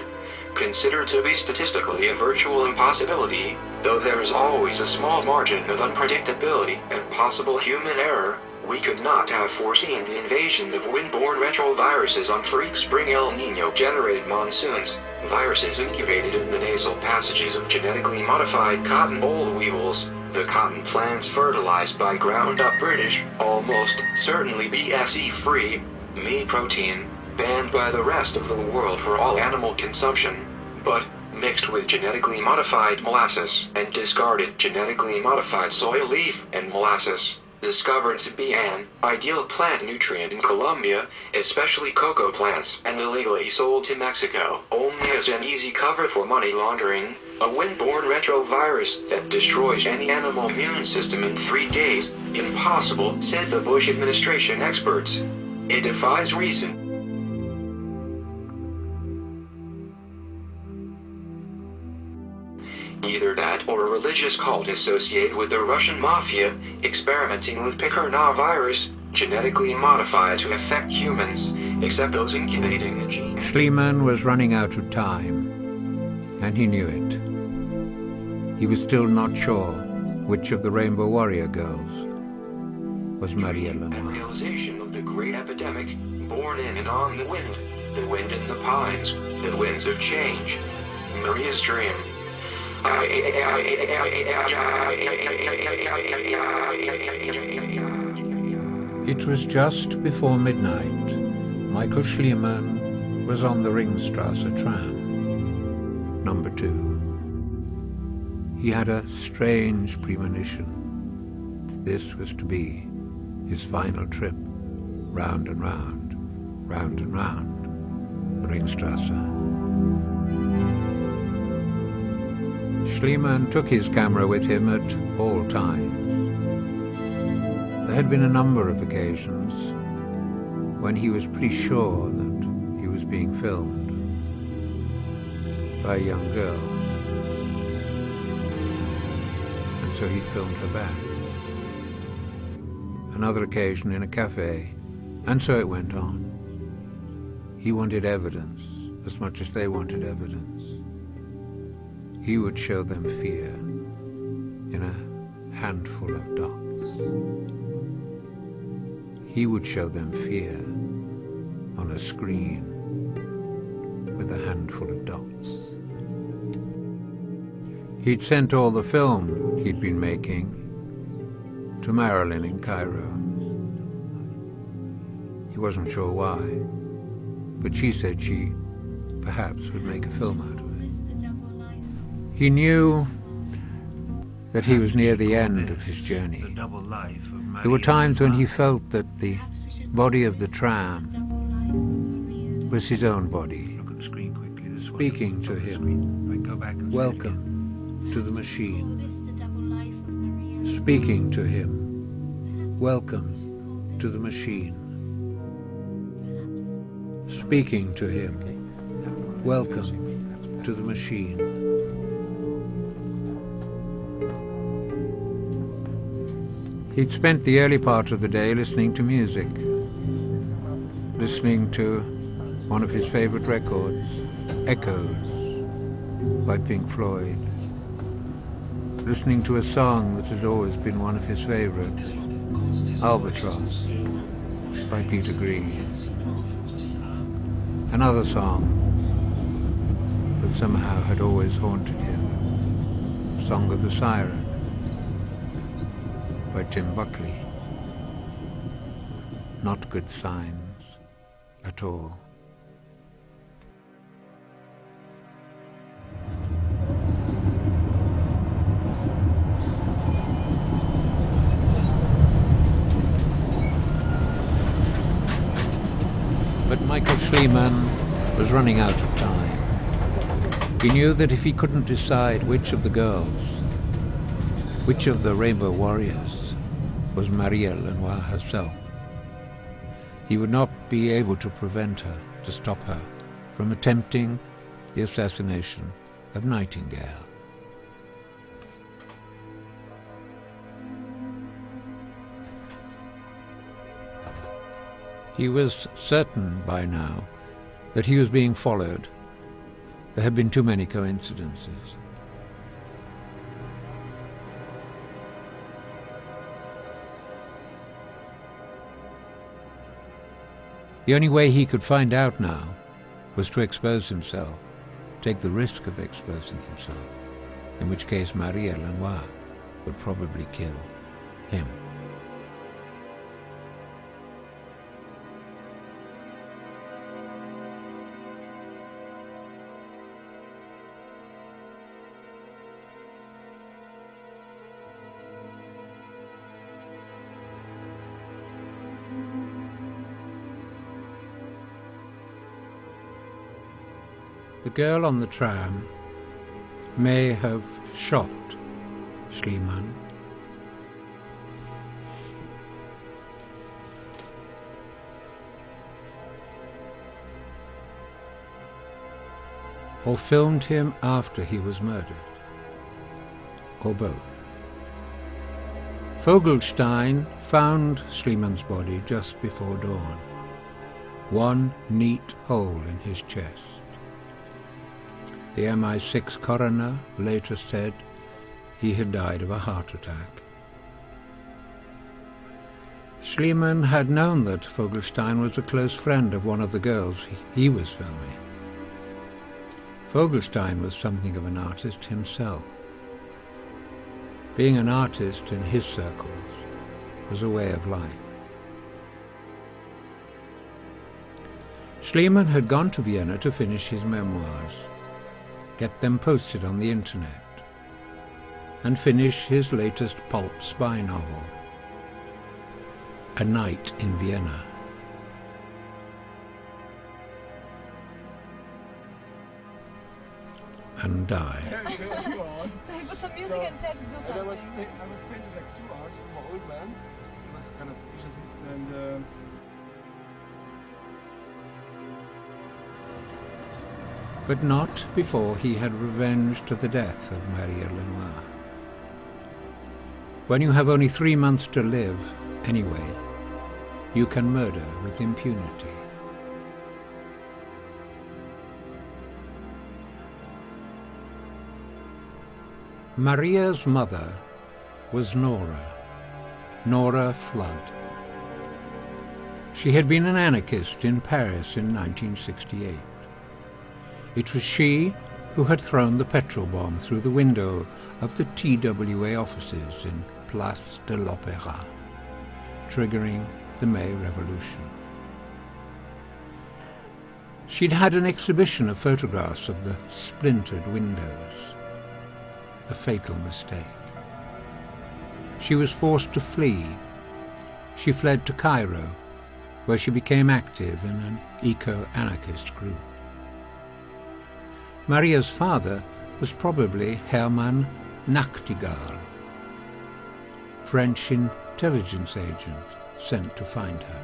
Considered to be statistically a virtual impossibility, though there is always a small margin of unpredictability and possible human error, we could not have foreseen the invasions of wind-borne retroviruses on freak spring El Niño-generated monsoons, viruses incubated in the nasal passages of genetically modified cotton boll weevils, the cotton plants fertilized by ground-up British, almost certainly BSE-free, meat protein, banned by the rest of the world for all animal consumption, but mixed with genetically modified molasses and discarded genetically modified soy leaf and molasses, discovered to be an ideal plant nutrient in Colombia, especially cocoa plants, and illegally sold to Mexico only as an easy cover for money laundering, a wind-borne retrovirus that destroys any animal immune system in 3 days. Impossible, said the Bush administration experts. It defies reason. Either that or a religious cult associated with the Russian mafia, experimenting with picorna virus, genetically modified to affect humans, except those incubating a gene. Schliemann was running out of time, and he knew it. He was still not sure which of the Rainbow Warrior girls was Maria Lenoir. And realization of the great epidemic, born in and on the wind in the pines, the winds of change. Maria's dream. It was just before midnight. Michael Schliemann was on the Ringstrasse tram, number 2. He had a strange premonition. this was to be his final trip, round and round, round and round, the Ringstrasse. Schliemann took his camera with him at all times. There had been a number of occasions when he was pretty sure that he was being filmed by a young girl, and so he filmed her back. Another occasion in a cafe, and so it went on. He wanted evidence as much as they wanted evidence. He would show them fear in a handful of dots. He would show them fear on a screen with a handful of dots. He'd sent all the film he'd been making to Marilyn in Cairo. He wasn't sure why, but she said she perhaps would make a film out of it. He knew that he was near the end of his journey. There were times when he felt that the body of the tram was his own body, speaking to him, welcome to the machine. Speaking to him, welcome to the machine. Speaking to him, welcome to the machine. He'd spent the early part of the day listening to music, listening to one of his favorite records, Echoes by Pink Floyd, listening to a song that had always been one of his favorites, Albatross by Peter Green. Another song that somehow had always haunted him, Song of the Siren by Tim Buckley. Not good signs at all. But Michael Schliemann was running out of time. He knew that if he couldn't decide which of the girls, which of the Rainbow Warriors was Maria Lenoir herself, he would not be able to prevent her, to stop her from attempting the assassination of Nightingale. He was certain by now that he was being followed. There had been too many coincidences. The only way he could find out now was to expose himself, take the risk of exposing himself, in which case Maria Lenoir would probably kill him. The girl on the tram may have shot Schliemann. Or filmed him after he was murdered, or both. Vogelstein found Schliemann's body just before dawn, one neat hole in his chest. The MI6 coroner later said he had died of a heart attack. Schliemann had known that Vogelstein was a close friend of one of the girls he was filming. Vogelstein was something of an artist himself. Being an artist in his circles was a way of life. Schliemann had gone to Vienna to finish his memoirs, get them posted on the internet, and finish his latest pulp spy novel, a night in Vienna. And die. So he put some music and said do something. I was painted like 2 hours from an old man. He was kind of physicist and but not before he had revenged the death of Maria Lenoir. When you have only 3 months to live, anyway, you can murder with impunity. Maria's mother was Nora Flood. She had been an anarchist in Paris in 1968. It was she who had thrown the petrol bomb through the window of the TWA offices in Place de l'Opéra, triggering the May Revolution. She'd had an exhibition of photographs of the splintered windows. A fatal mistake. She was forced to flee. She fled to Cairo, where she became active in an eco-anarchist group. Maria's father was probably Hermann Nachtigall, French intelligence agent sent to find her.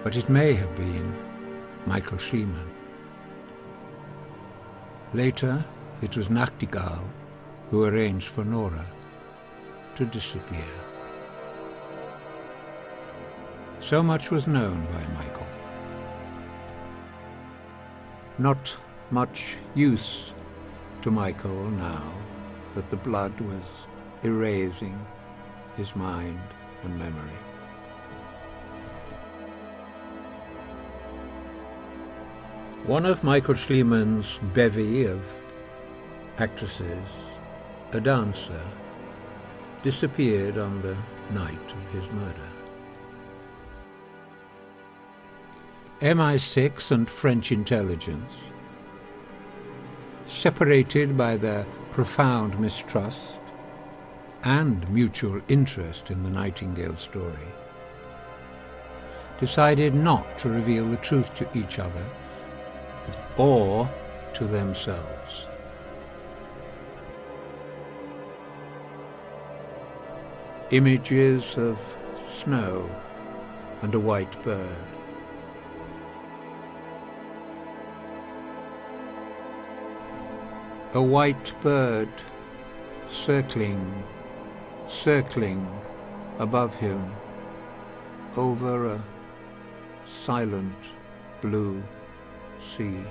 But it may have been Michael Schliemann. Later, it was Nachtigall who arranged for Nora to disappear. So much was known by Michael. Not much use to Michael now that the blood was erasing his mind and memory. One of Michael Schliemann's bevy of actresses, a dancer, disappeared on the night of his murder. MI6 and French intelligence, separated by their profound mistrust and mutual interest in the Nightingale story, decided not to reveal the truth to each other or to themselves. Images of snow and a white bird. A white bird circling above him over a silent blue sea.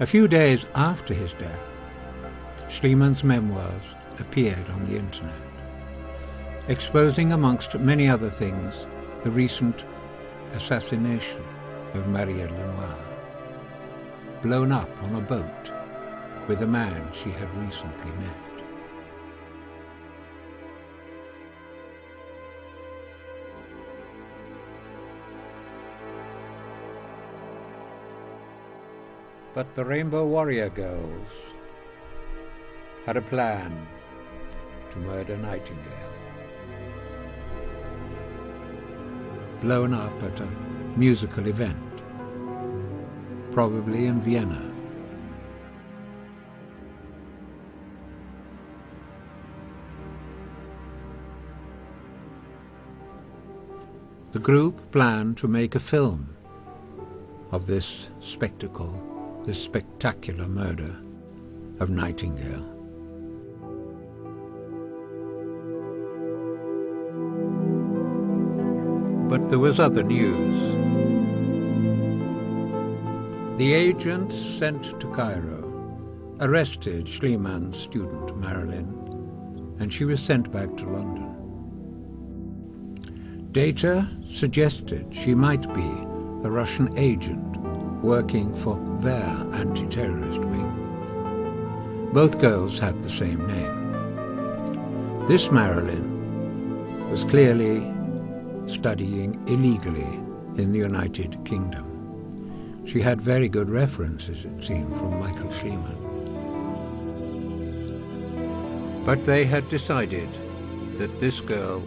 A few days after his death, Schliemann's memoirs appeared on the internet, exposing, amongst many other things, the recent assassination of Maria Lenoir, blown up on a boat with a man she had recently met. But the Rainbow Warrior Girls had a plan to murder Nightingale. Blown up at a musical event, probably in Vienna. The group planned to make a film of this spectacle, this spectacular murder of Nightingale. But there was other news. The agent sent to Cairo arrested Schliemann's student Marilyn, and she was sent back to London. Data suggested she might be a Russian agent working for their anti-terrorist wing. Both girls had the same name. This Marilyn was clearly studying illegally in the United Kingdom. She had very good references, it seemed, from Michael Schliemann. But they had decided that this girl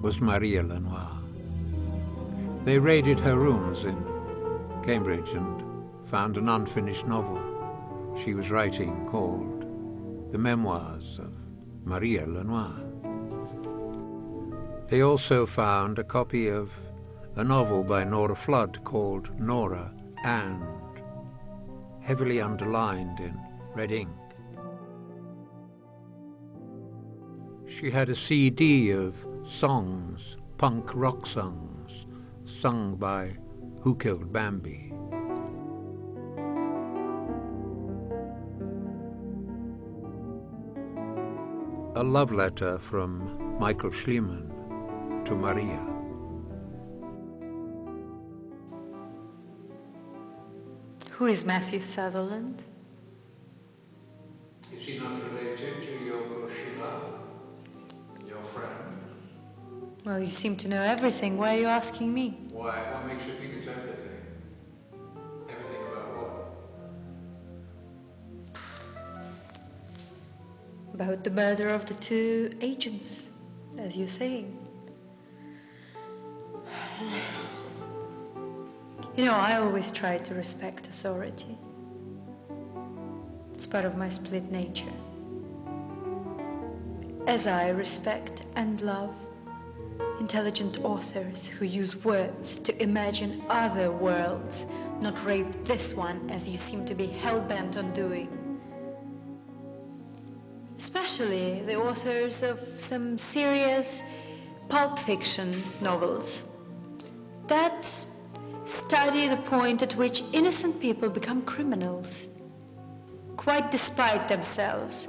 was Maria Lenoir. They raided her rooms in Cambridge and found an unfinished novel she was writing called The Memoirs of Maria Lenoir. They also found a copy of a novel by Nora Flood called Nora and, heavily underlined in red ink. She had a CD of songs, punk rock songs, sung by Who Killed Bambi. A love letter from Michael Schliemann to Maria. Who is Matthew Sutherland? Is he not related to Yoko Shima, your friend? Well, you seem to know everything. Why are you asking me? Why? What makes you think it's everything? Everything about what? About the murder of the two agents, as you're saying. You know, I always try to respect authority. It's part of my split nature. As I respect and love intelligent authors who use words to imagine other worlds, not rape this one as you seem to be hell-bent on doing. Especially the authors of some serious pulp fiction novels that study the point at which innocent people become criminals, quite despite themselves,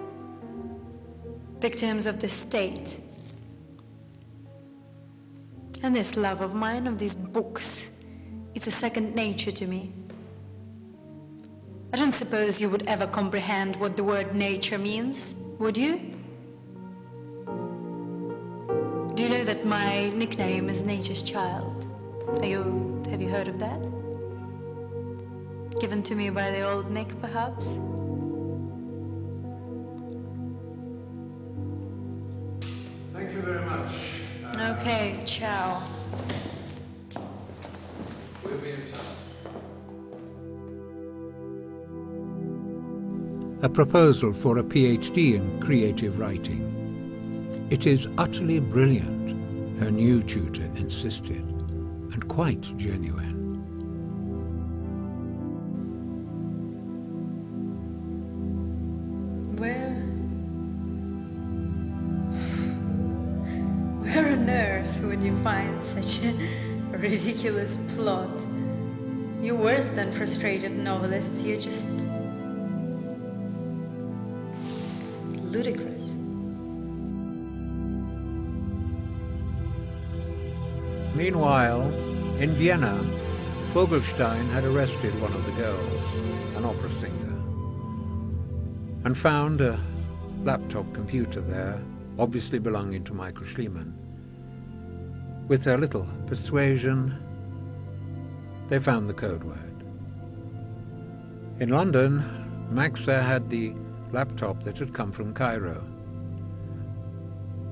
victims of the state. And this love of mine of these books, it's a second nature to me. I don't suppose you would ever comprehend what the word nature means, would you? Do you know that my nickname is Nature's Child? Have you heard of that? Given to me by the old Nick, perhaps? Thank you very much. Okay, ciao. We'll be in touch. A proposal for a PhD in creative writing. It is utterly brilliant, her new tutor insisted, and quite genuine. Where on earth would you find such a ridiculous plot? You're worse than frustrated novelists, you're just ludicrous. Meanwhile, in Vienna, Vogelstein had arrested one of the girls, an opera singer, and found a laptop computer there, obviously belonging to Michael Schliemann. With a little persuasion, they found the code word. In London, Maxa had the laptop that had come from Cairo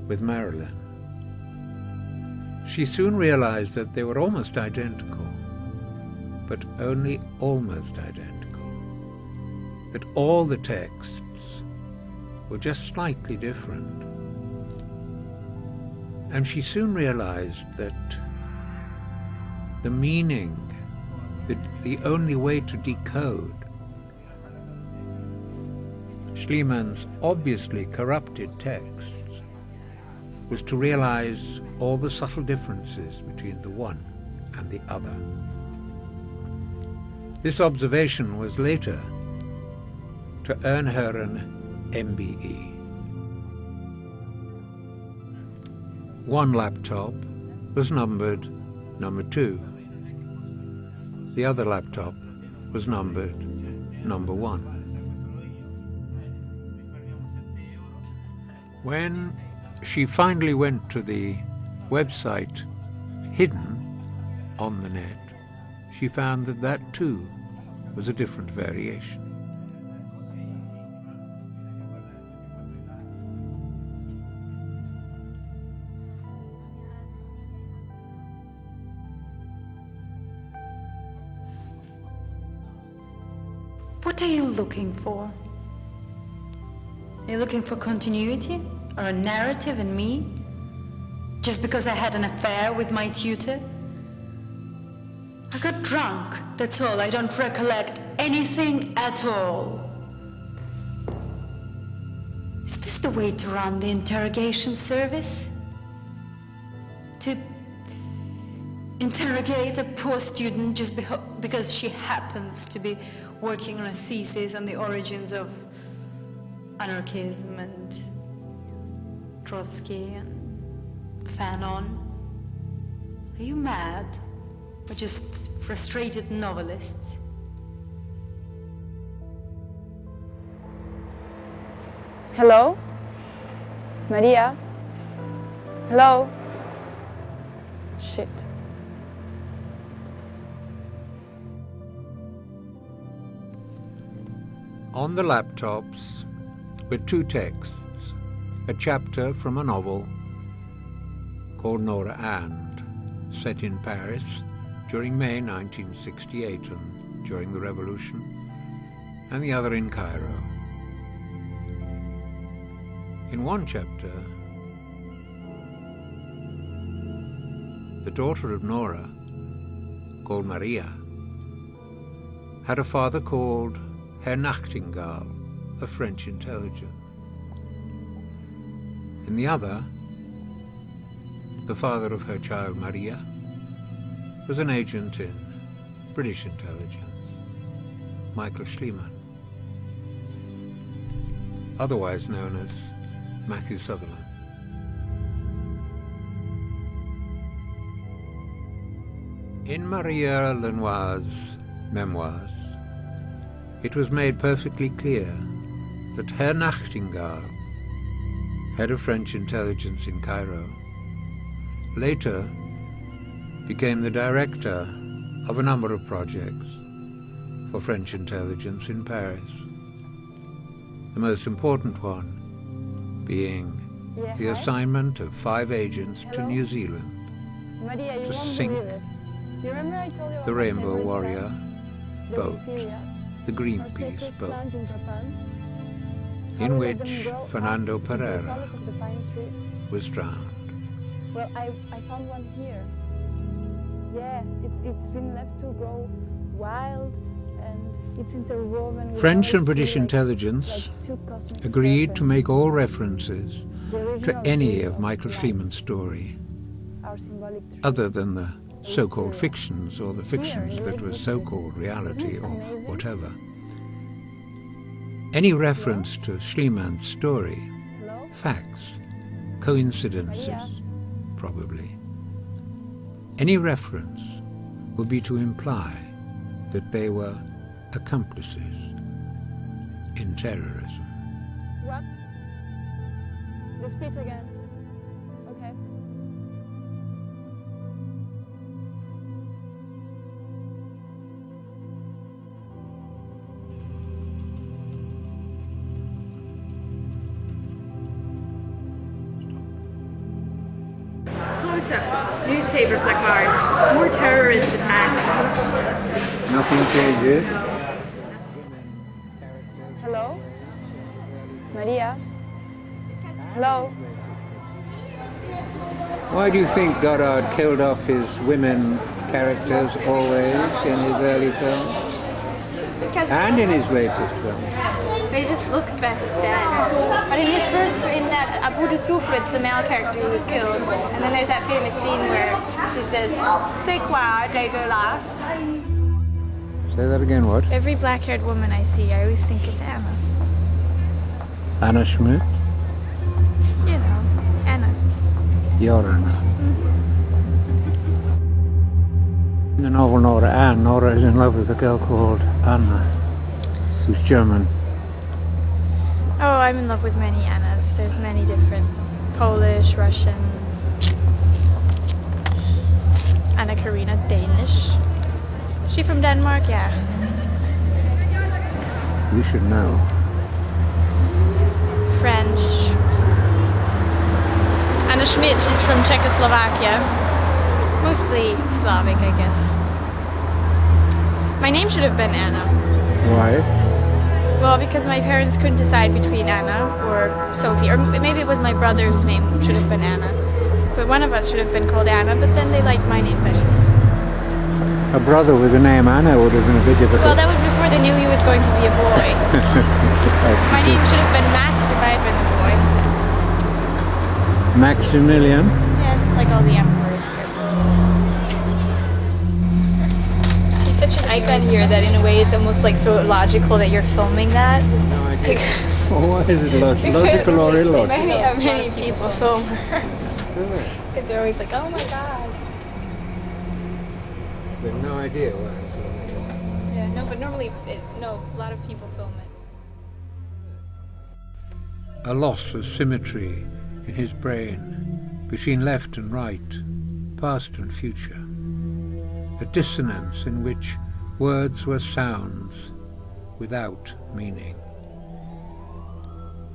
with Marilyn. She soon realized that they were almost identical, but only almost identical. That all the texts were just slightly different. And she soon realized that the meaning, the only way to decode Schliemann's obviously corrupted texts was to realize all the subtle differences between the one and the other. This observation was later to earn her an MBE. One laptop was numbered number 2. The other laptop was numbered number 1. When she finally went to the website hidden on the net, she found that that too was a different variation. What are you looking for? Are you looking for continuity or a narrative in me? Just because I had an affair with my tutor? I got drunk, that's all. I don't recollect anything at all. Is this the way to run the interrogation service? To interrogate a poor student just because she happens to be working on a thesis on the origins of anarchism and Trotsky and Fanon? Are you mad? Or just frustrated novelists? Hello? Maria? Hello? Shit. On the laptops were two texts, a chapter from a novel called Nora And, set in Paris during May 1968 and during the Revolution, and the other in Cairo. In one chapter, the daughter of Nora, called Maria, had a father called Herr Nachtingale, a French intelligence. In the other, the father of her child Maria was an agent in British intelligence, Michael Schliemann, otherwise known as Matthew Sutherland. In Maria Lenoir's memoirs, it was made perfectly clear that Herr Nachtingale, head of French intelligence in Cairo, later became the director of a number of projects for French intelligence in Paris. The most important one being the assignment of 5 agents to New Zealand to sink the Rainbow Warrior boat, the Greenpeace boat, in which Fernando Pereira was drowned. Well, I found one here. Yeah, it's been left to grow wild and it's interwoven with French and British intelligence agreed to make all references to any of Michael Schliemann's story, other than the so-called fictions or the fictions that were so-called reality or whatever. Any reference to Schliemann's story, facts, coincidences, probably. Any reference would be to imply that they were accomplices in terrorism. What? The speech again. Okay. Close-up, newspaper placard, more terrorist attacks. Nothing changes. Hello? Maria? Hello? Why do you think Goddard killed off his women characters always in his early films? And in his latest films? They just look best dead. But in his first, in that Abu de Soufre, it's the male character who was killed. And then there's that famous scene where she says, "C'est quoi, dégueulasse?" Say that again, what? Every black-haired woman I see, I always think it's Anna. Anna Schmidt? You know, Anna's. Your Anna. In the novel Nora And, Nora is in love with a girl called Anna, who's German. Oh, I'm in love with many Annas. There's many different. Polish, Russian, Anna Karina, Danish, from Denmark? Yeah. You should know. French. Anna Schmidt is from Czechoslovakia. Mostly Slavic, I guess. My name should have been Anna. Why? Well, because my parents couldn't decide between Anna or Sophie, or maybe it was my brother whose name should have been Anna. But one of us should have been called Anna, but then they liked my name better. A brother with the name Anna would have been a bit difficult. Well, that was before they knew he was going to be a boy. My name should have been Max if I had been a boy. Maximilian? Yes, like all the emperors here. She's such an icon here that in a way it's almost like so logical that you're filming that. No idea. Why is it logical or illogical? Many people film her. Because they're always like, oh my god. They have no idea why. Yeah, no, but normally, a lot of people film it. A loss of symmetry in his brain between left and right, past and future. A dissonance in which words were sounds without meaning.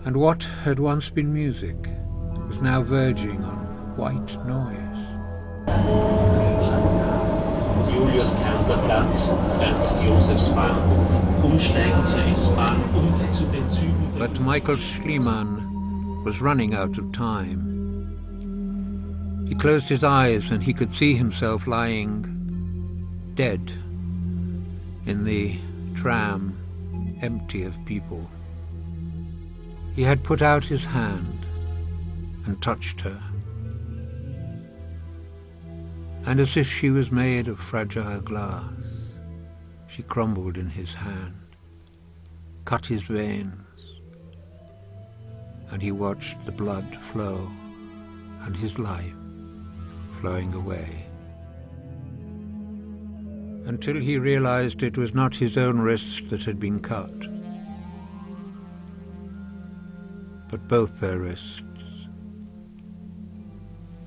And what had once been music was now verging on white noise. Julius Campbellplatz, Franz Josefs Bahnhof. Umsteigen zur S-Bahn zu den Zügen. But Michael Schliemann was running out of time. He closed his eyes and he could see himself lying dead in the tram, empty of people. He had put out his hand and touched her. And as if she was made of fragile glass, she crumbled in his hand, cut his veins, and he watched the blood flow and his life flowing away. Until he realized it was not his own wrist that had been cut, but both their wrists.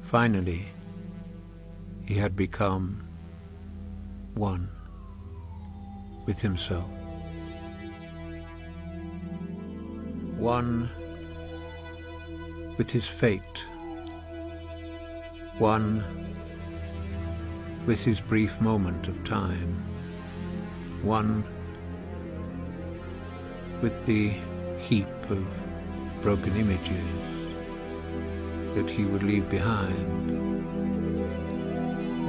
Finally, he had become one with himself. One with his fate. One with his brief moment of time. One with the heap of broken images that he would leave behind.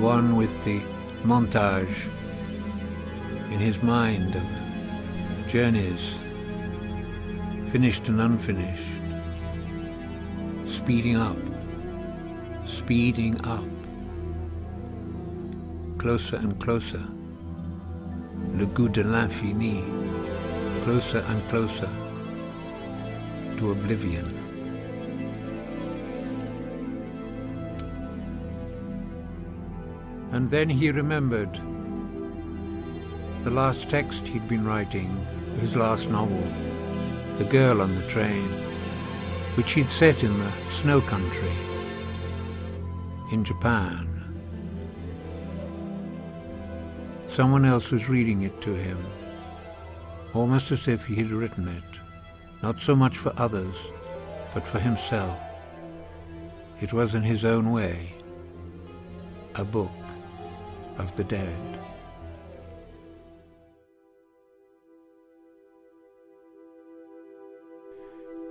One with the montage in his mind of journeys, finished and unfinished, speeding up, closer and closer, le goût de l'infini, closer and closer to oblivion. And then he remembered the last text he'd been writing, his last novel, The Girl on the Train, which he'd set in the snow country in Japan. Someone else was reading it to him, almost as if he had written it, not so much for others, but for himself. It was in his own way a book of the dead.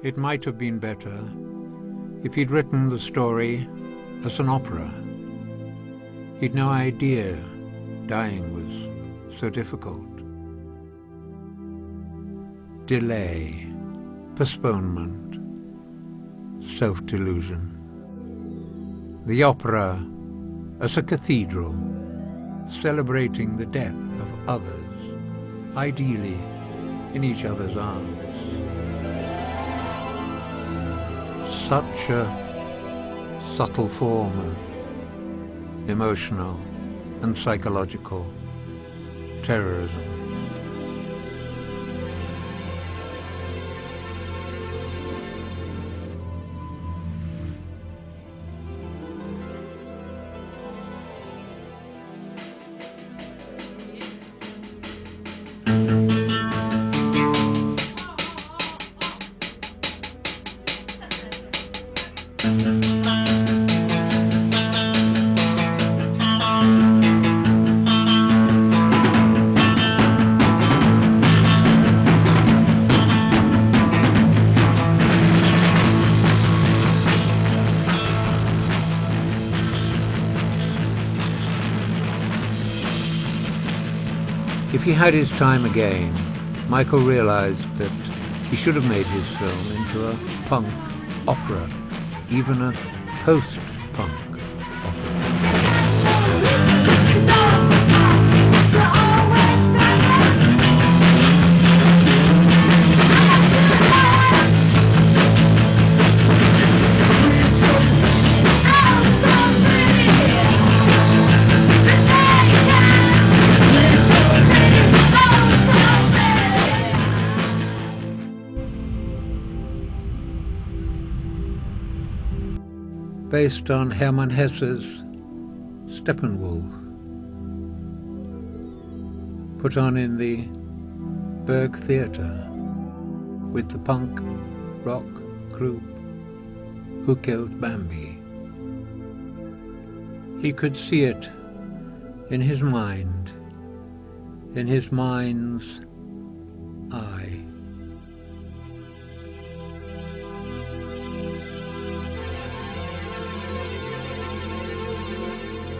It might have been better if he'd written the story as an opera. He'd no idea dying was so difficult. Delay, postponement, self-delusion. The opera as a cathedral, celebrating the death of others, ideally in each other's arms. Such a subtle form of emotional and psychological terrorism. If he had his time again, Michael realized that he should have made his film into a punk opera, even a post-punk opera. Based on Hermann Hesse's Steppenwolf, put on in the Berg Theatre with the punk rock group Who Killed Bambi. He could see it in his mind, in his mind's eye.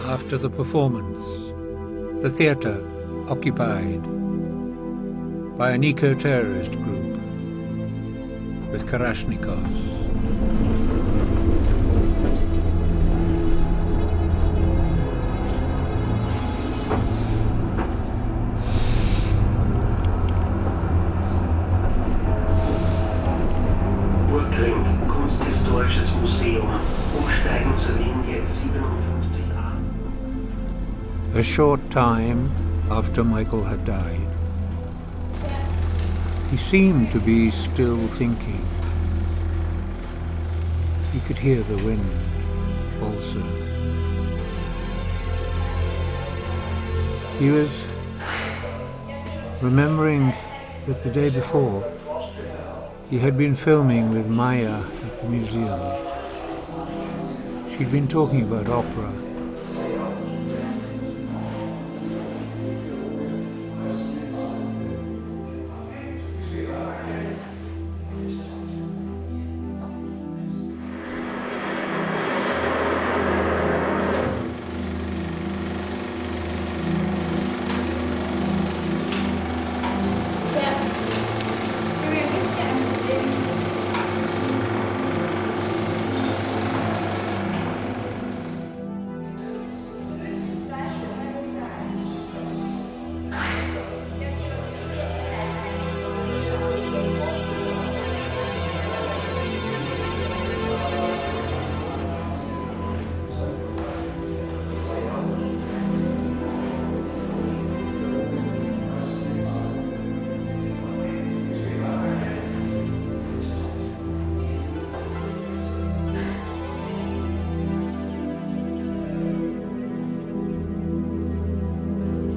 After the performance, the theatre occupied by an eco-terrorist group with Kalashnikovs. Burgring, Kunsthistorisches Museum, umsteigen zur Linie 57a. A short time after Michael had died, he seemed to be still thinking. He could hear the wind also. He was remembering that the day before he had been filming with Maya at the museum. She'd been talking about opera.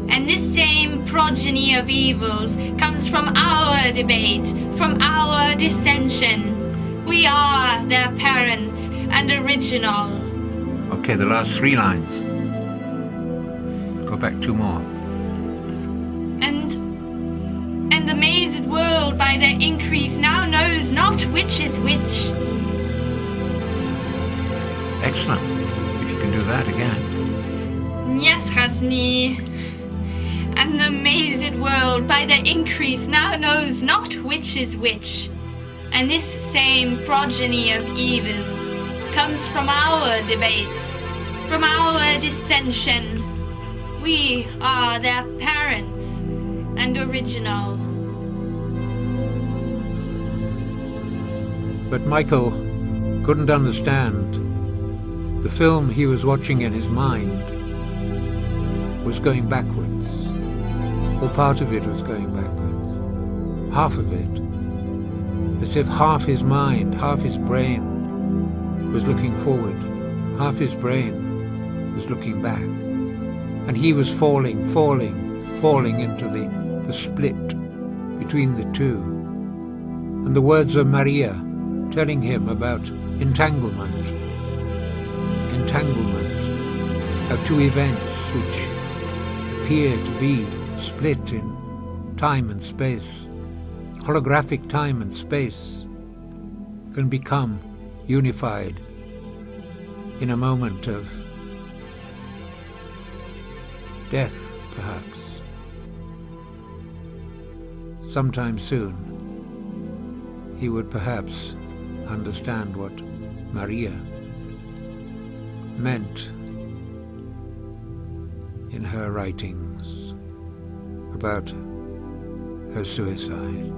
And this same progeny of evils comes from our debate, from our dissension. We are their parents and original. Okay, the last 3 lines. Go back 2 more. And the mazed world by their increase now knows not which is which. Excellent. If you can do that again. Yes, Hasni. And the mazed world by their increase now knows not which is which. And this same progeny of evils comes from our debate, from our dissension. We are their parents and original. But Michael couldn't understand. The film he was watching in his mind was going backwards. Or part of it was going backwards. Half of it. As if half his mind, half his brain was looking forward. Half his brain was looking back. And he was falling into the split between the two. And the words of Maria telling him about entanglement of 2 events which appear to be split in time and space, holographic time and space, can become unified in a moment of death, perhaps. sometime soon, he would perhaps understand what Maria meant in her writings about her suicide.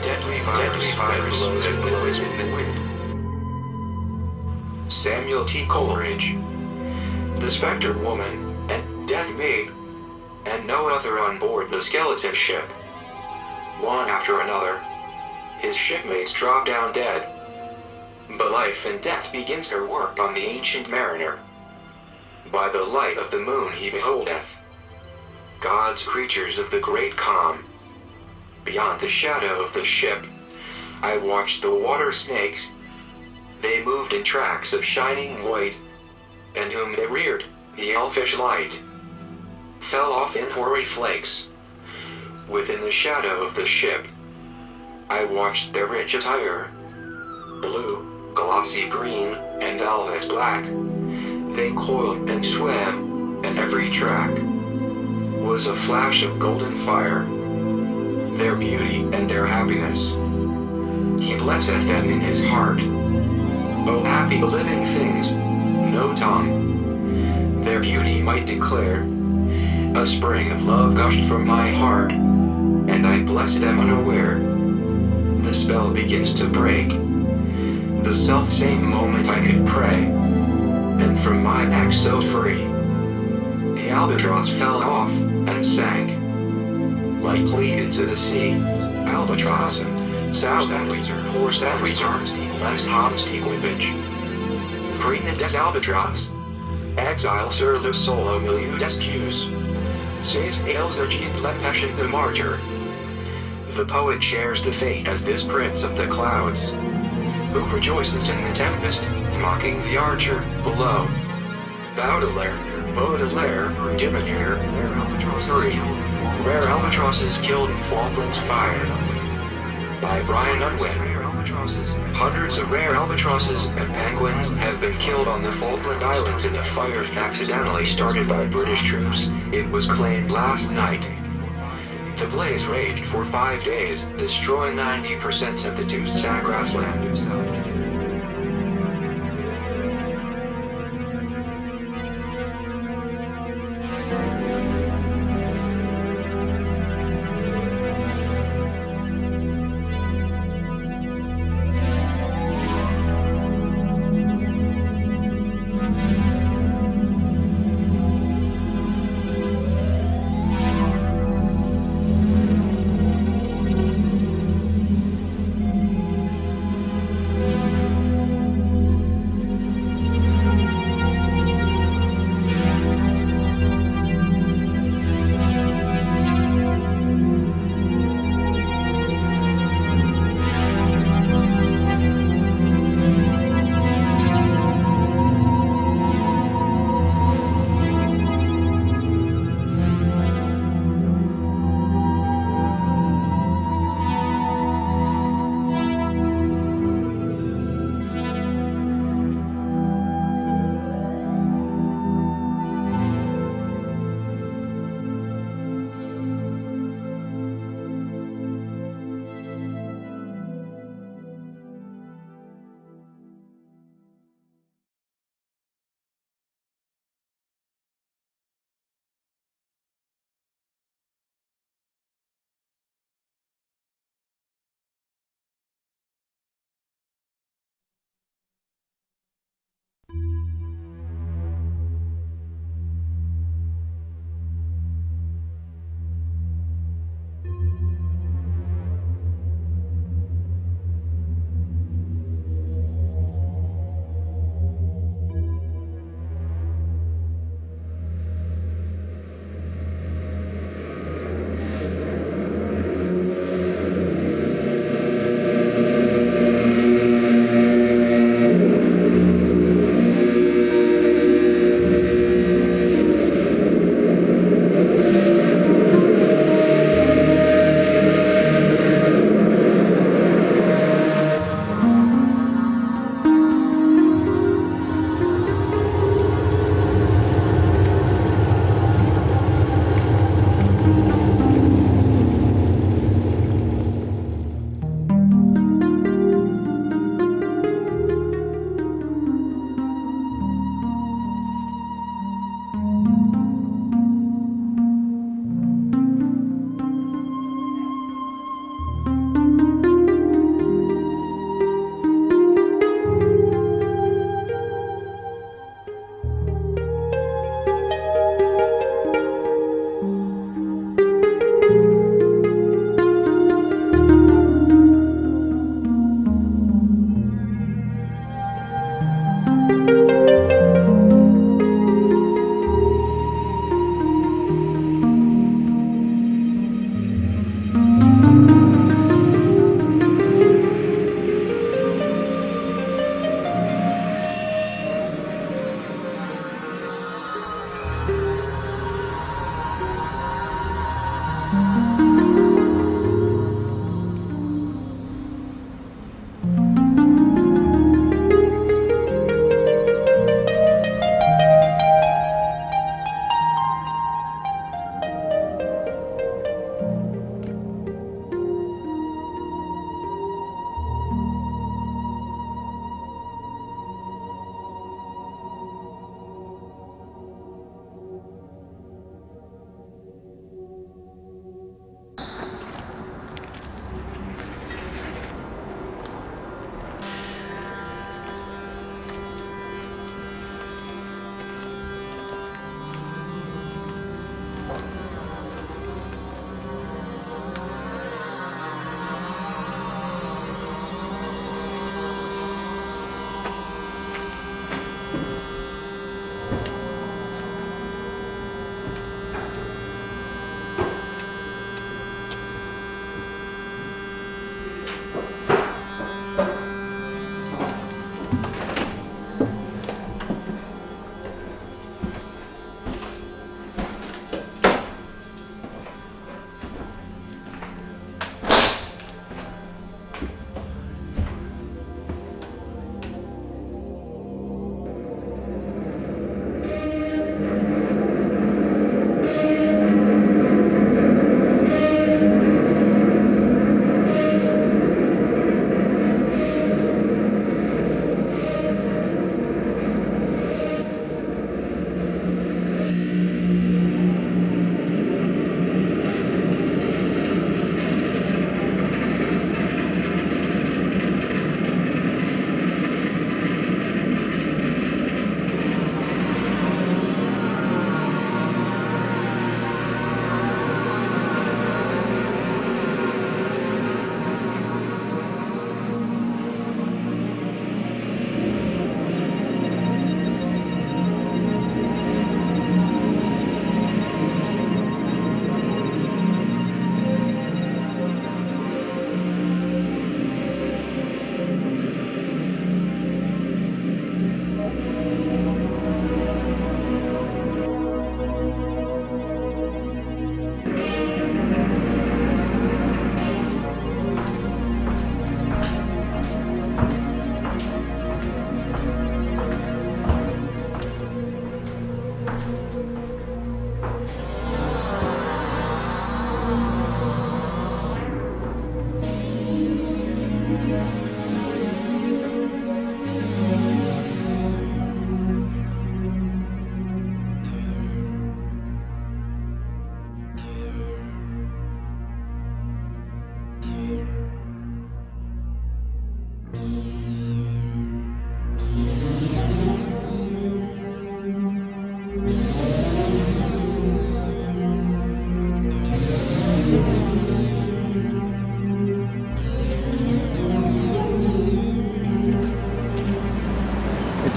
Deadly virus. Samuel T. Coleridge. The Spectre Woman, and Death Maid, and no other on board the skeleton ship. One after another, his shipmates drop down dead. But life and death begins her work on the ancient mariner. By the light of the moon he beholdeth God's creatures of the great calm. Beyond the shadow of the ship, I watched the water snakes. They moved in tracks of shining white, and whom they reared, the elfish light fell off in hoary flakes. Within the shadow of the ship, I watched their rich attire, blue, glossy green, and velvet black. They coiled and swam, and every track was a flash of golden fire. Their beauty and their happiness, he blesseth them in his heart. O happy living things, no tongue their beauty might declare. A spring of love gushed from my heart, and I blessed them unaware. The spell begins to break, the self-same moment I could pray, and from my neck so free, the albatross fell off and sank, lightly into the sea. Albatross, Sausanweser, Horsanweser, Last Homs Tequibage, Prina des Albatross, Exile sur le solo milieu d'excuse, Says Ales de Jean Lepeshin the Martyr. The poet shares the fate as this prince of the clouds, who rejoices in the tempest, mocking the archer below. Baudelaire, Diminuer, 3. Rare albatrosses killed in Falklands Fire. By Brian Unwin. Hundreds of rare albatrosses and penguins have been killed on the Falkland Islands in a fire accidentally started by British troops, it was claimed last night. The blaze raged for 5 days, destroying 90% of the two-stack grassland.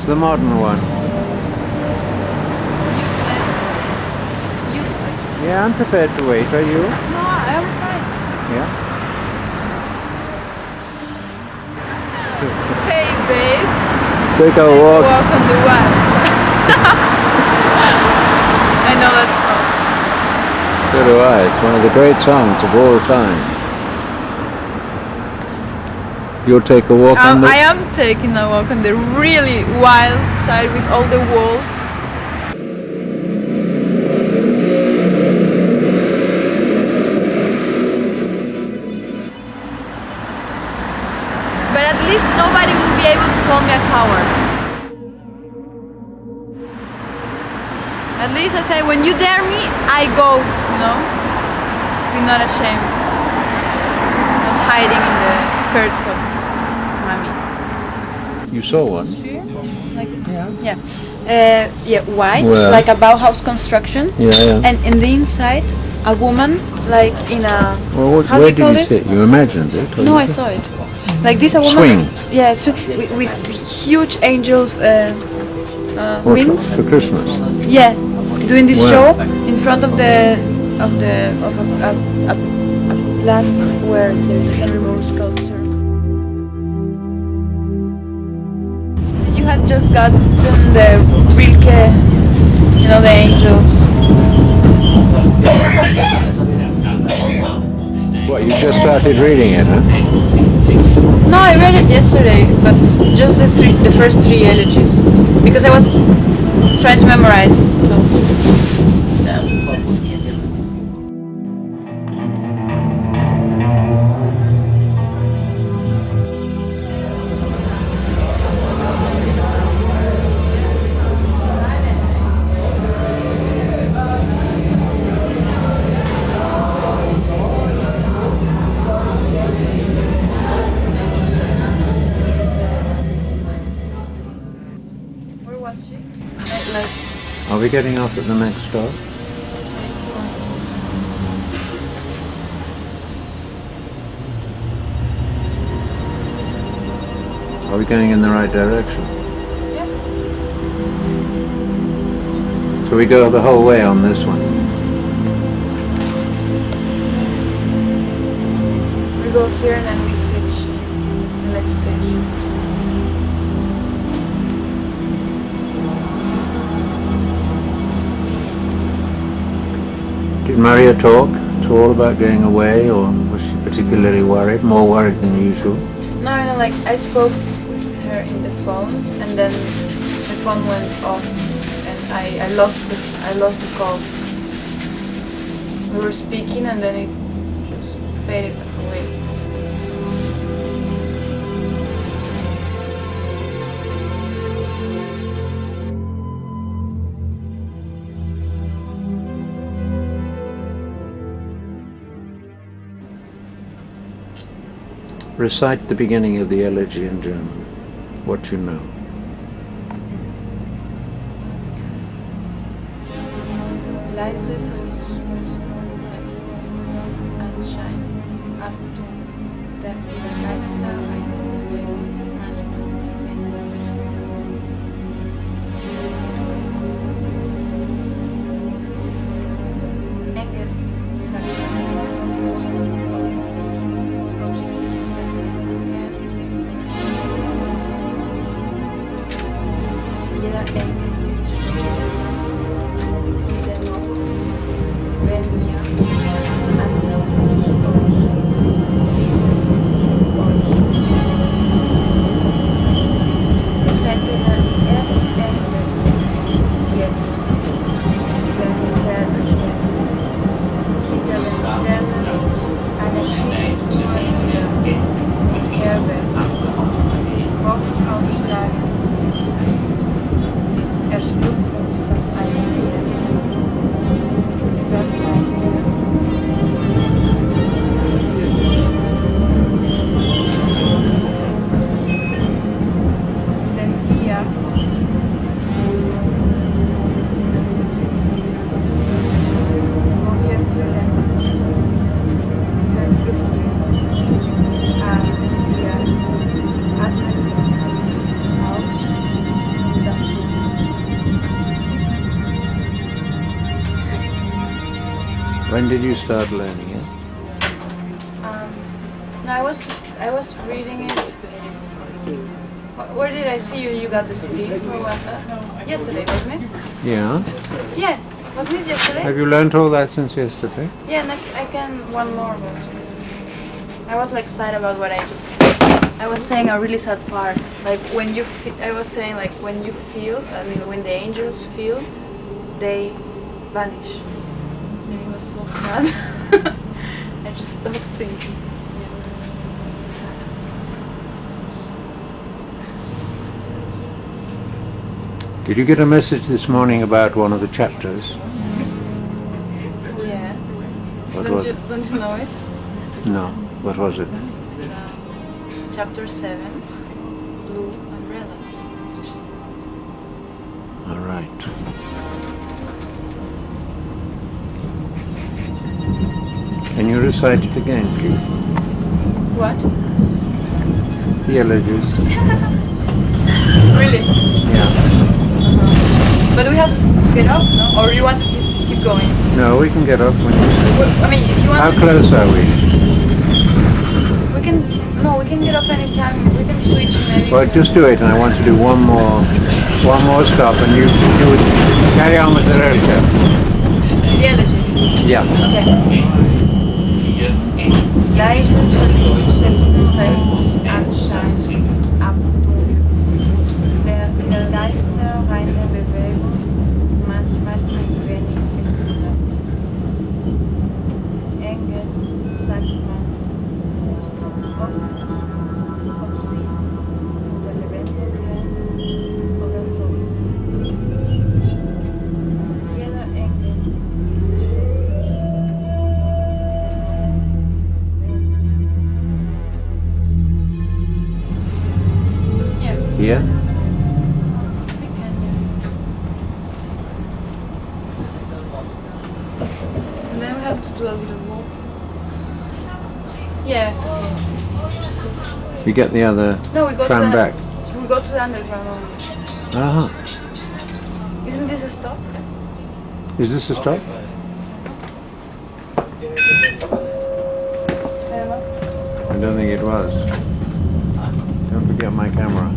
What's the modern one? Useless. Yeah, I'm prepared to wait. Are you? No, I'm fine. Yeah. Hey, babe. Take a walk. Walk on the wax. I know that song. So do I. It's one of the great songs of all time. You'll take a walk on the... I am taking a walk on the really wild side with all the wolves. But at least nobody will be able to call me a coward. At least I say, when you dare me, I go, you know? You're not ashamed. Not hiding in the skirts of mommy. You saw one? Like, yeah, white, Where? like a Bauhaus construction. Yeah. And in the inside, a woman, like in a... Well, how where do you call did you this? sit? You imagined it? or No, you- I saw it. Like this, a woman. Swing. Yeah, so with huge angels What, wings. for Christmas? Yeah, doing this Where? show in front of a Platz where there's a Henry Moore sculpture. You had just gotten the Rilke, you know, the angels. What, you just started reading it, huh? No, I read it yesterday, but just the first three elegies, because I was trying to memorize. So. Where was she? Are we getting off at the next stop? Are we going in the right direction? Yeah. So we go the whole way on this one? We go here and then we switch the next station. Did Maria talk at all about going away, or was she particularly worried? More worried than usual? No, like I spoke with her in the phone, and then the phone went off, and I lost the call. We were speaking, and then it just faded away. Recite the beginning of the elegy in German, what you know. Leise soll ich das Mondrechts anscheinen, Achtung, der viele Geister reiten die Welt, manchmal wenn nicht. Engel, sagt musst du ob sie gern. Jeder Engel ist schön. Wenn ihr ansieht euch, wisset euch. Fettene Erzengel jetzt, der Gefährliche, hinter den Sternen eines Himmels Herbe, Kopf aufschlagen. When did you start learning it? No, I was reading it. Where did I see you? You got the CD? Or was that? Yesterday, wasn't it? Yeah. Yeah, wasn't it yesterday? Have you learned all that since yesterday? Yeah, and I can one more. But I was like sad about what I just. I was saying a really sad part. Like when you, I was saying like when you feel, I mean when the angels feel, they vanish. And it was so sad. I just stopped thinking. Did you get a message this morning about one of the chapters? Yeah. What Don't was you, it? don't you know it? No. What was it? Chapter 7, Blue Umbrellas. All right. Can you recite it again, please? What? The elegies. Really? Yeah. But we have to get off, no? Or you want to keep going? No, we can get up when you say. I mean, if you want. How close are we? We can. No, we can get off anytime. We can switch maybe. Well, just do it, and I want to do one more stop, and you would carry on with the rilke. The elegies. Yeah. Okay. Leises Licht des Unrechts ab der Geister reine Bewegung, manchmal ein wenig gehindert. Engel, sagt man, wussten oft nicht, ob sie unter Lebendigen oder tot. Jeder Engel ist schrecklich. Yeah. And then we have to do a little walk. Yes, okay. Just go. You get the other No, we go tram to back. We go to the underground only. Uh-huh. Isn't this a stop? Is this a stop? I don't think it was. Don't forget my camera.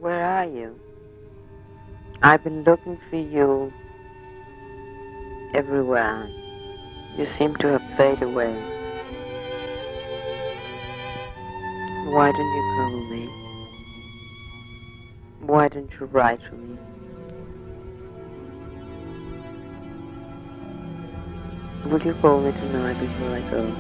Where are you? I've been looking for you everywhere. You seem to have faded away. Why don't you call me? Why don't you write to me? Would you call me tonight before I go?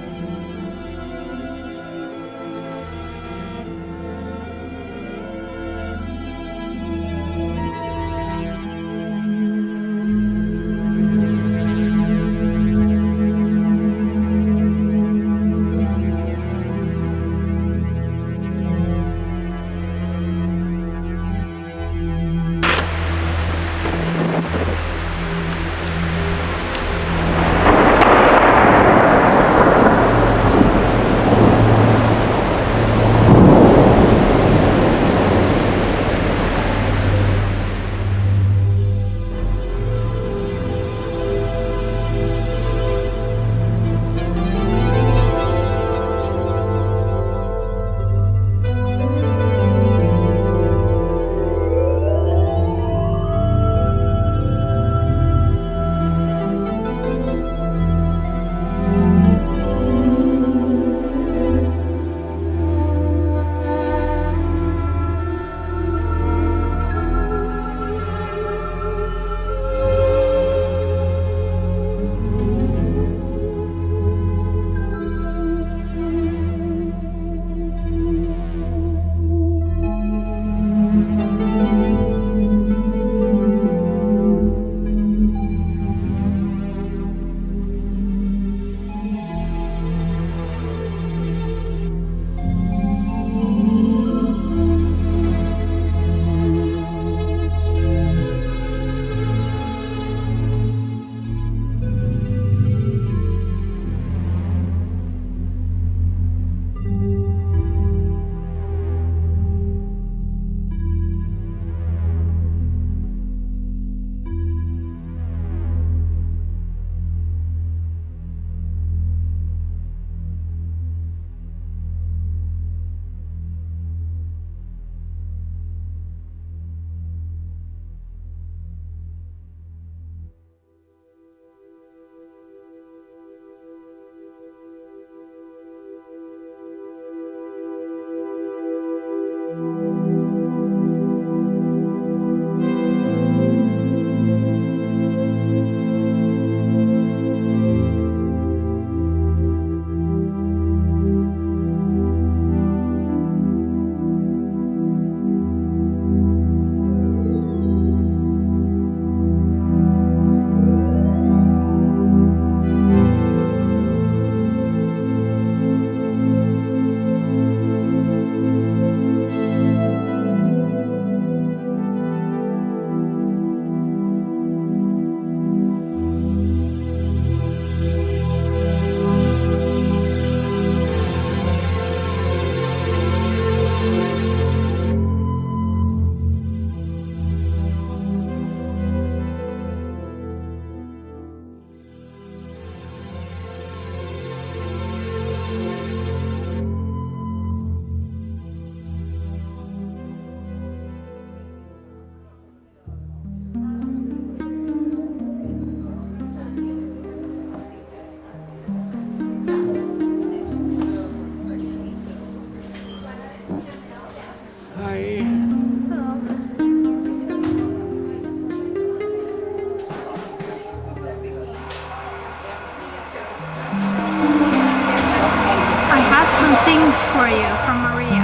I have some things for you from Maria.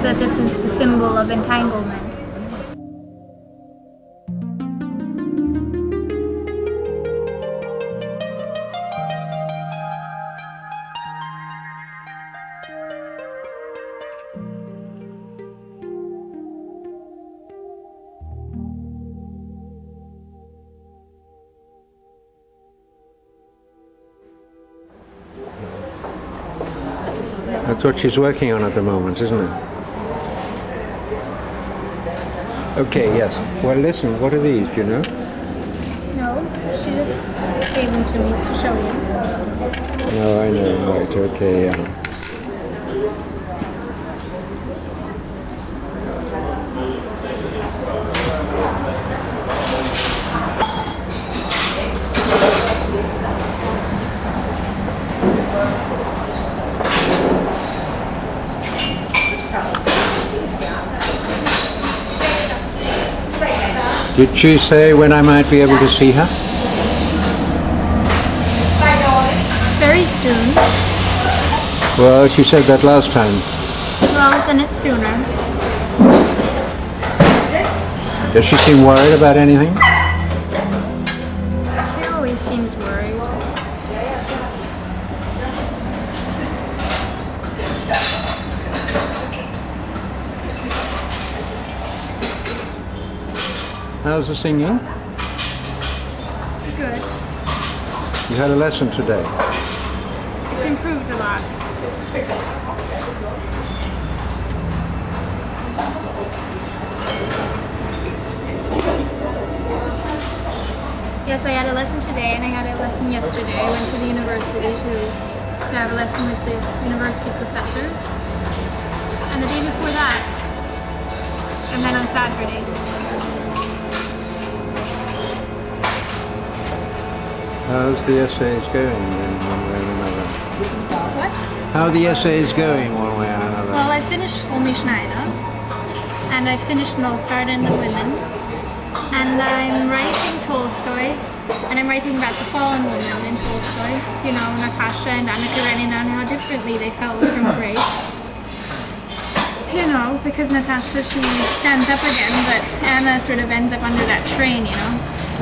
that this is the symbol of entanglement. That's what she's working on at the moment, isn't it? Okay, yes. Well, listen, what are these, do you know? No, she just gave them to me to show you. No, I know, right, okay, yeah. Did she say when I might be able to see her? Very soon. Well, she said that last time. Well, then it's sooner. Does she seem worried about anything? She always seems worried. How's the singing? It's good. You had a lesson today. It's improved a lot. Yes, I had a lesson today and I had a lesson yesterday. I went to the university to have a lesson with the university professors. And the day before that. And then on Saturday. How's the essays going in one way or another? What? How are the essays going one way or another? Well, I finished Romy Schneider, and I finished Mozart and the Women, and I'm writing Tolstoy, and I'm writing about the fallen women in Tolstoy. You know, Natasha and Anna Karenina, and how differently they fell from grace. You know, because Natasha, she stands up again, but Anna sort of ends up under that train, you know?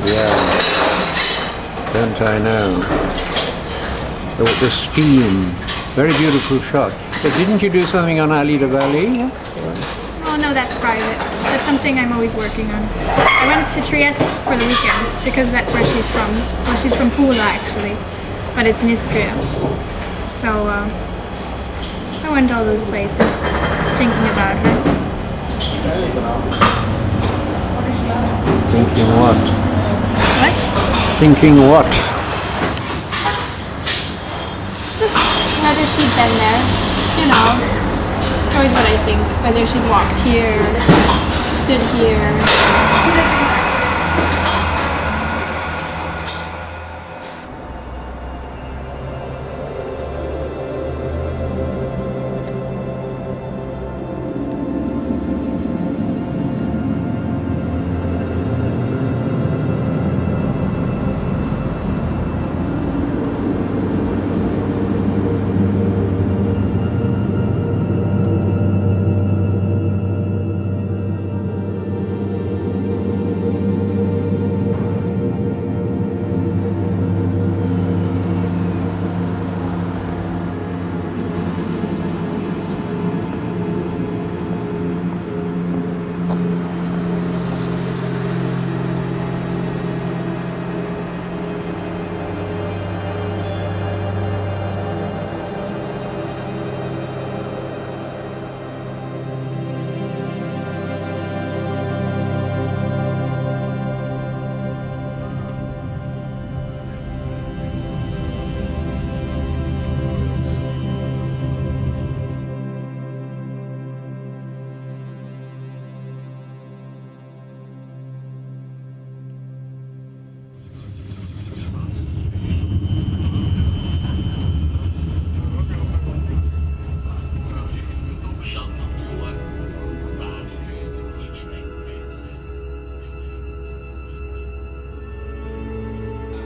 Yeah. Don't I know? The steam. Very beautiful shot. But didn't you do something on Alida Valley? Oh no, that's private. That's something I'm always working on. I went to Trieste for the weekend because that's where she's from. Well, she's from Pula actually, but it's in Istria. So I went to all those places thinking about her. Thinking what? What? Thinking what? Just whether she'd been there, you know. It's always what I think. Whether she's walked here, stood here.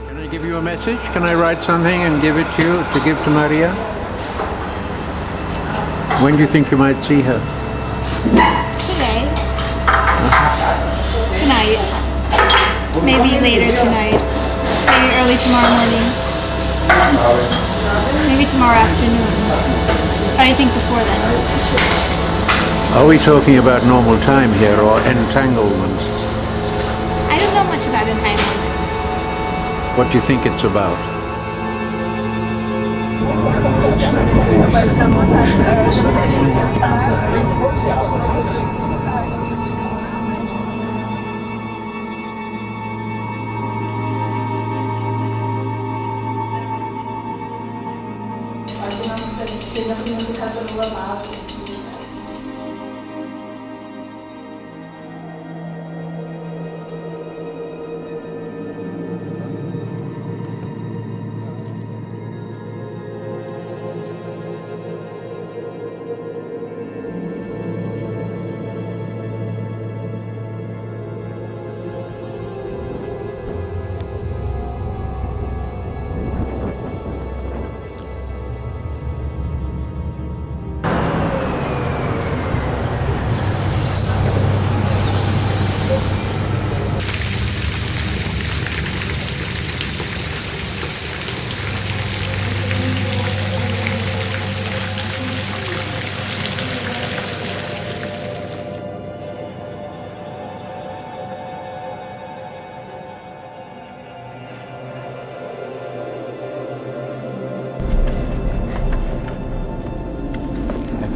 Can I give you a message? Can I write something and give it to you, to give to Maria? When do you think you might see her? Today. Tonight. Maybe later tonight. Maybe early tomorrow morning. Maybe tomorrow afternoon. But I think before then. Are we talking about normal time here or entanglement? I don't know much about entanglement. What do you think it's about?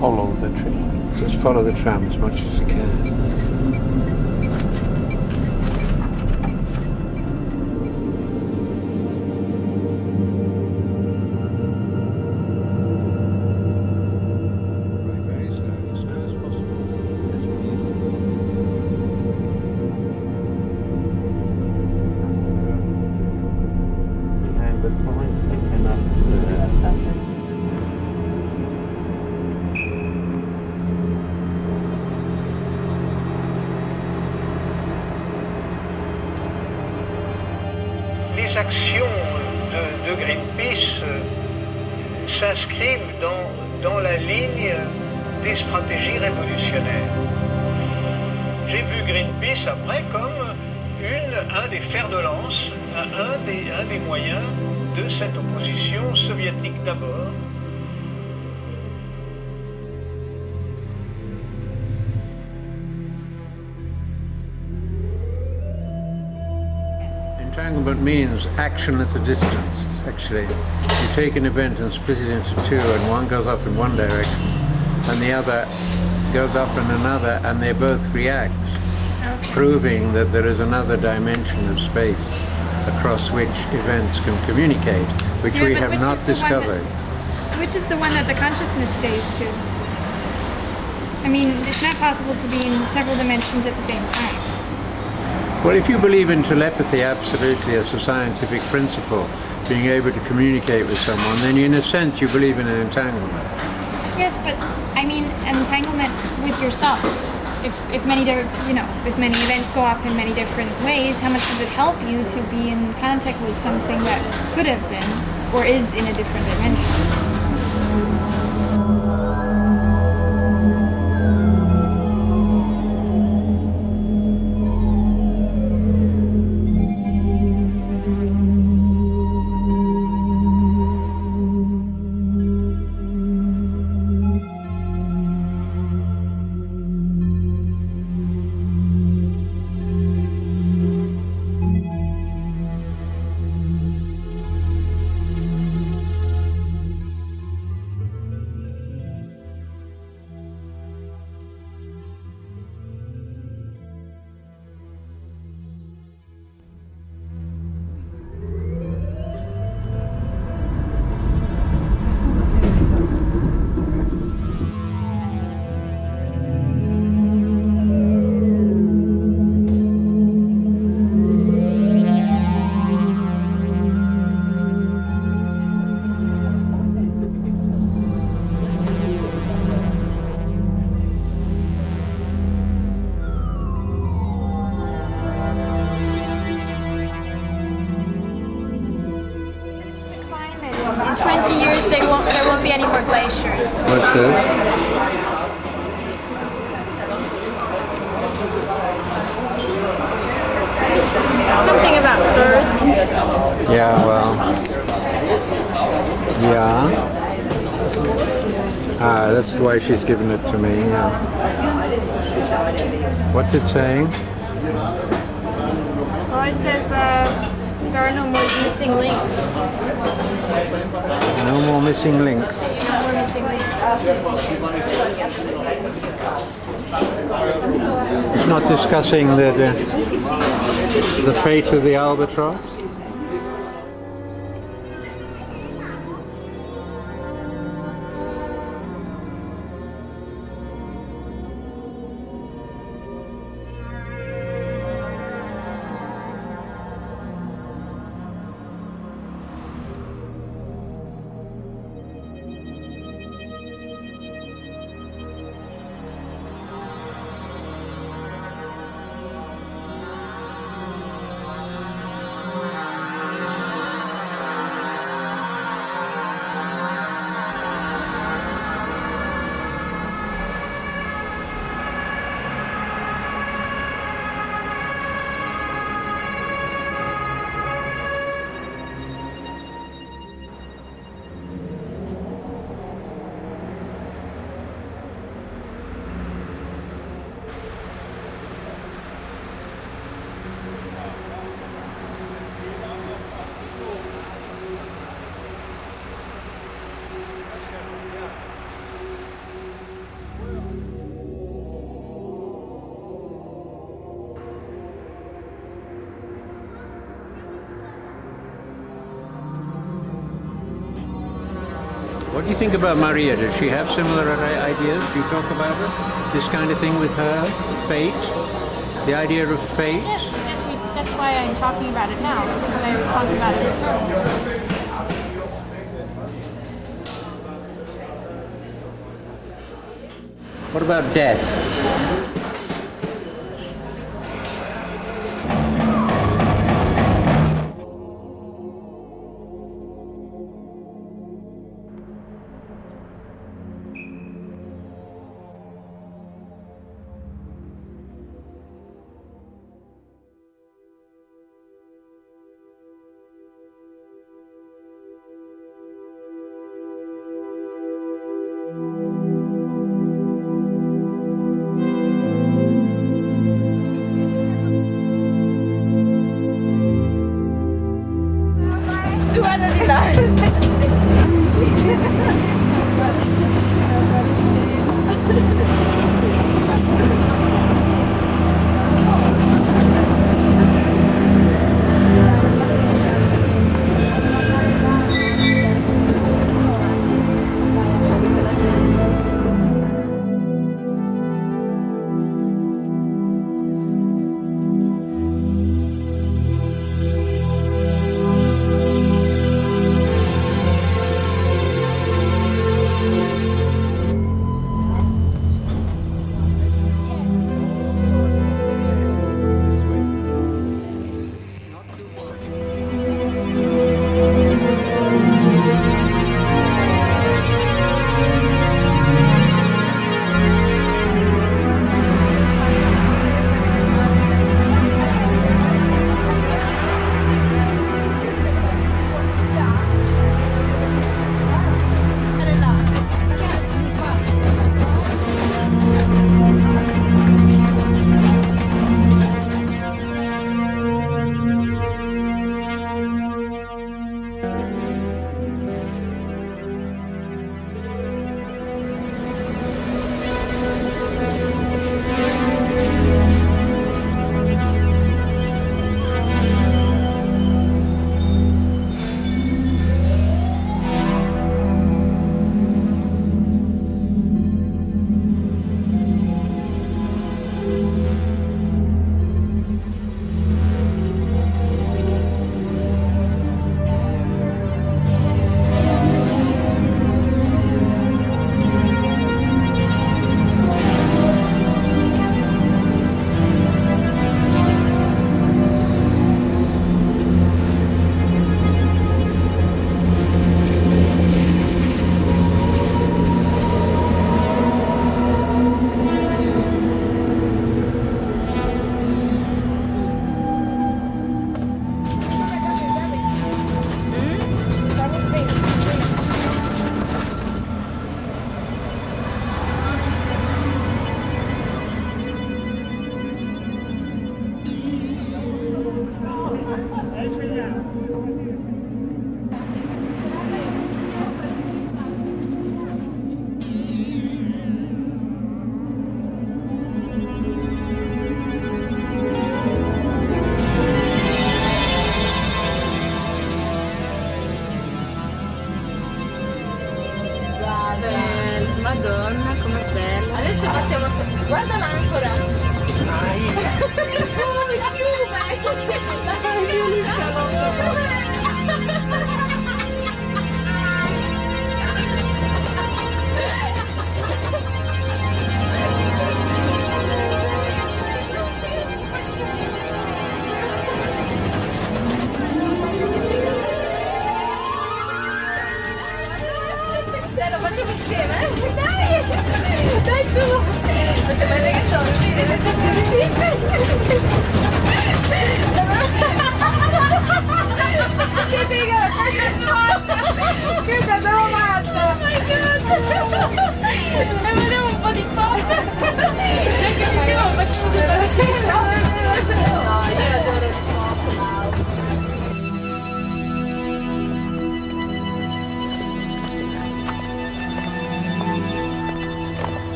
Follow the tram. Just follow the tram as much as you can. Behind the point, I cannot. Les actions de Greenpeace s'inscrivent dans la ligne des stratégies révolutionnaires. J'ai vu Greenpeace après comme un des fers de lance, un des moyens de cette opposition soviétique d'abord. Entanglement means action at a distance, actually. You take an event and split it into two, and one goes up in one direction, and the other goes up in another, and they both react, proving that there is another dimension of space across which events can communicate, which we have not discovered. Which is the one that the consciousness stays to? I mean, it's not possible to be in several dimensions at the same time. Well, if you believe in telepathy absolutely as a scientific principle, being able to communicate with someone, then in a sense you believe in an entanglement. Yes, but I mean entanglement with yourself. If many if many events go off in many different ways, how much does it help you to be in contact with something that could have been or is in a different dimension? In 20 years, there won't be any more glaciers. What's that? Yeah, well. Yeah. Ah, that's why she's given it to me, yeah. What's it saying? Well, it says there are no more missing links. No more missing links. No more missing links. It's not discussing the fate of the albatross. What do you think about Maria? Does she have similar ideas? Do you talk about it? This kind of thing with her? Fate? The idea of fate? Yes, that's why I'm talking about it now, because I was talking about it with her. What about death?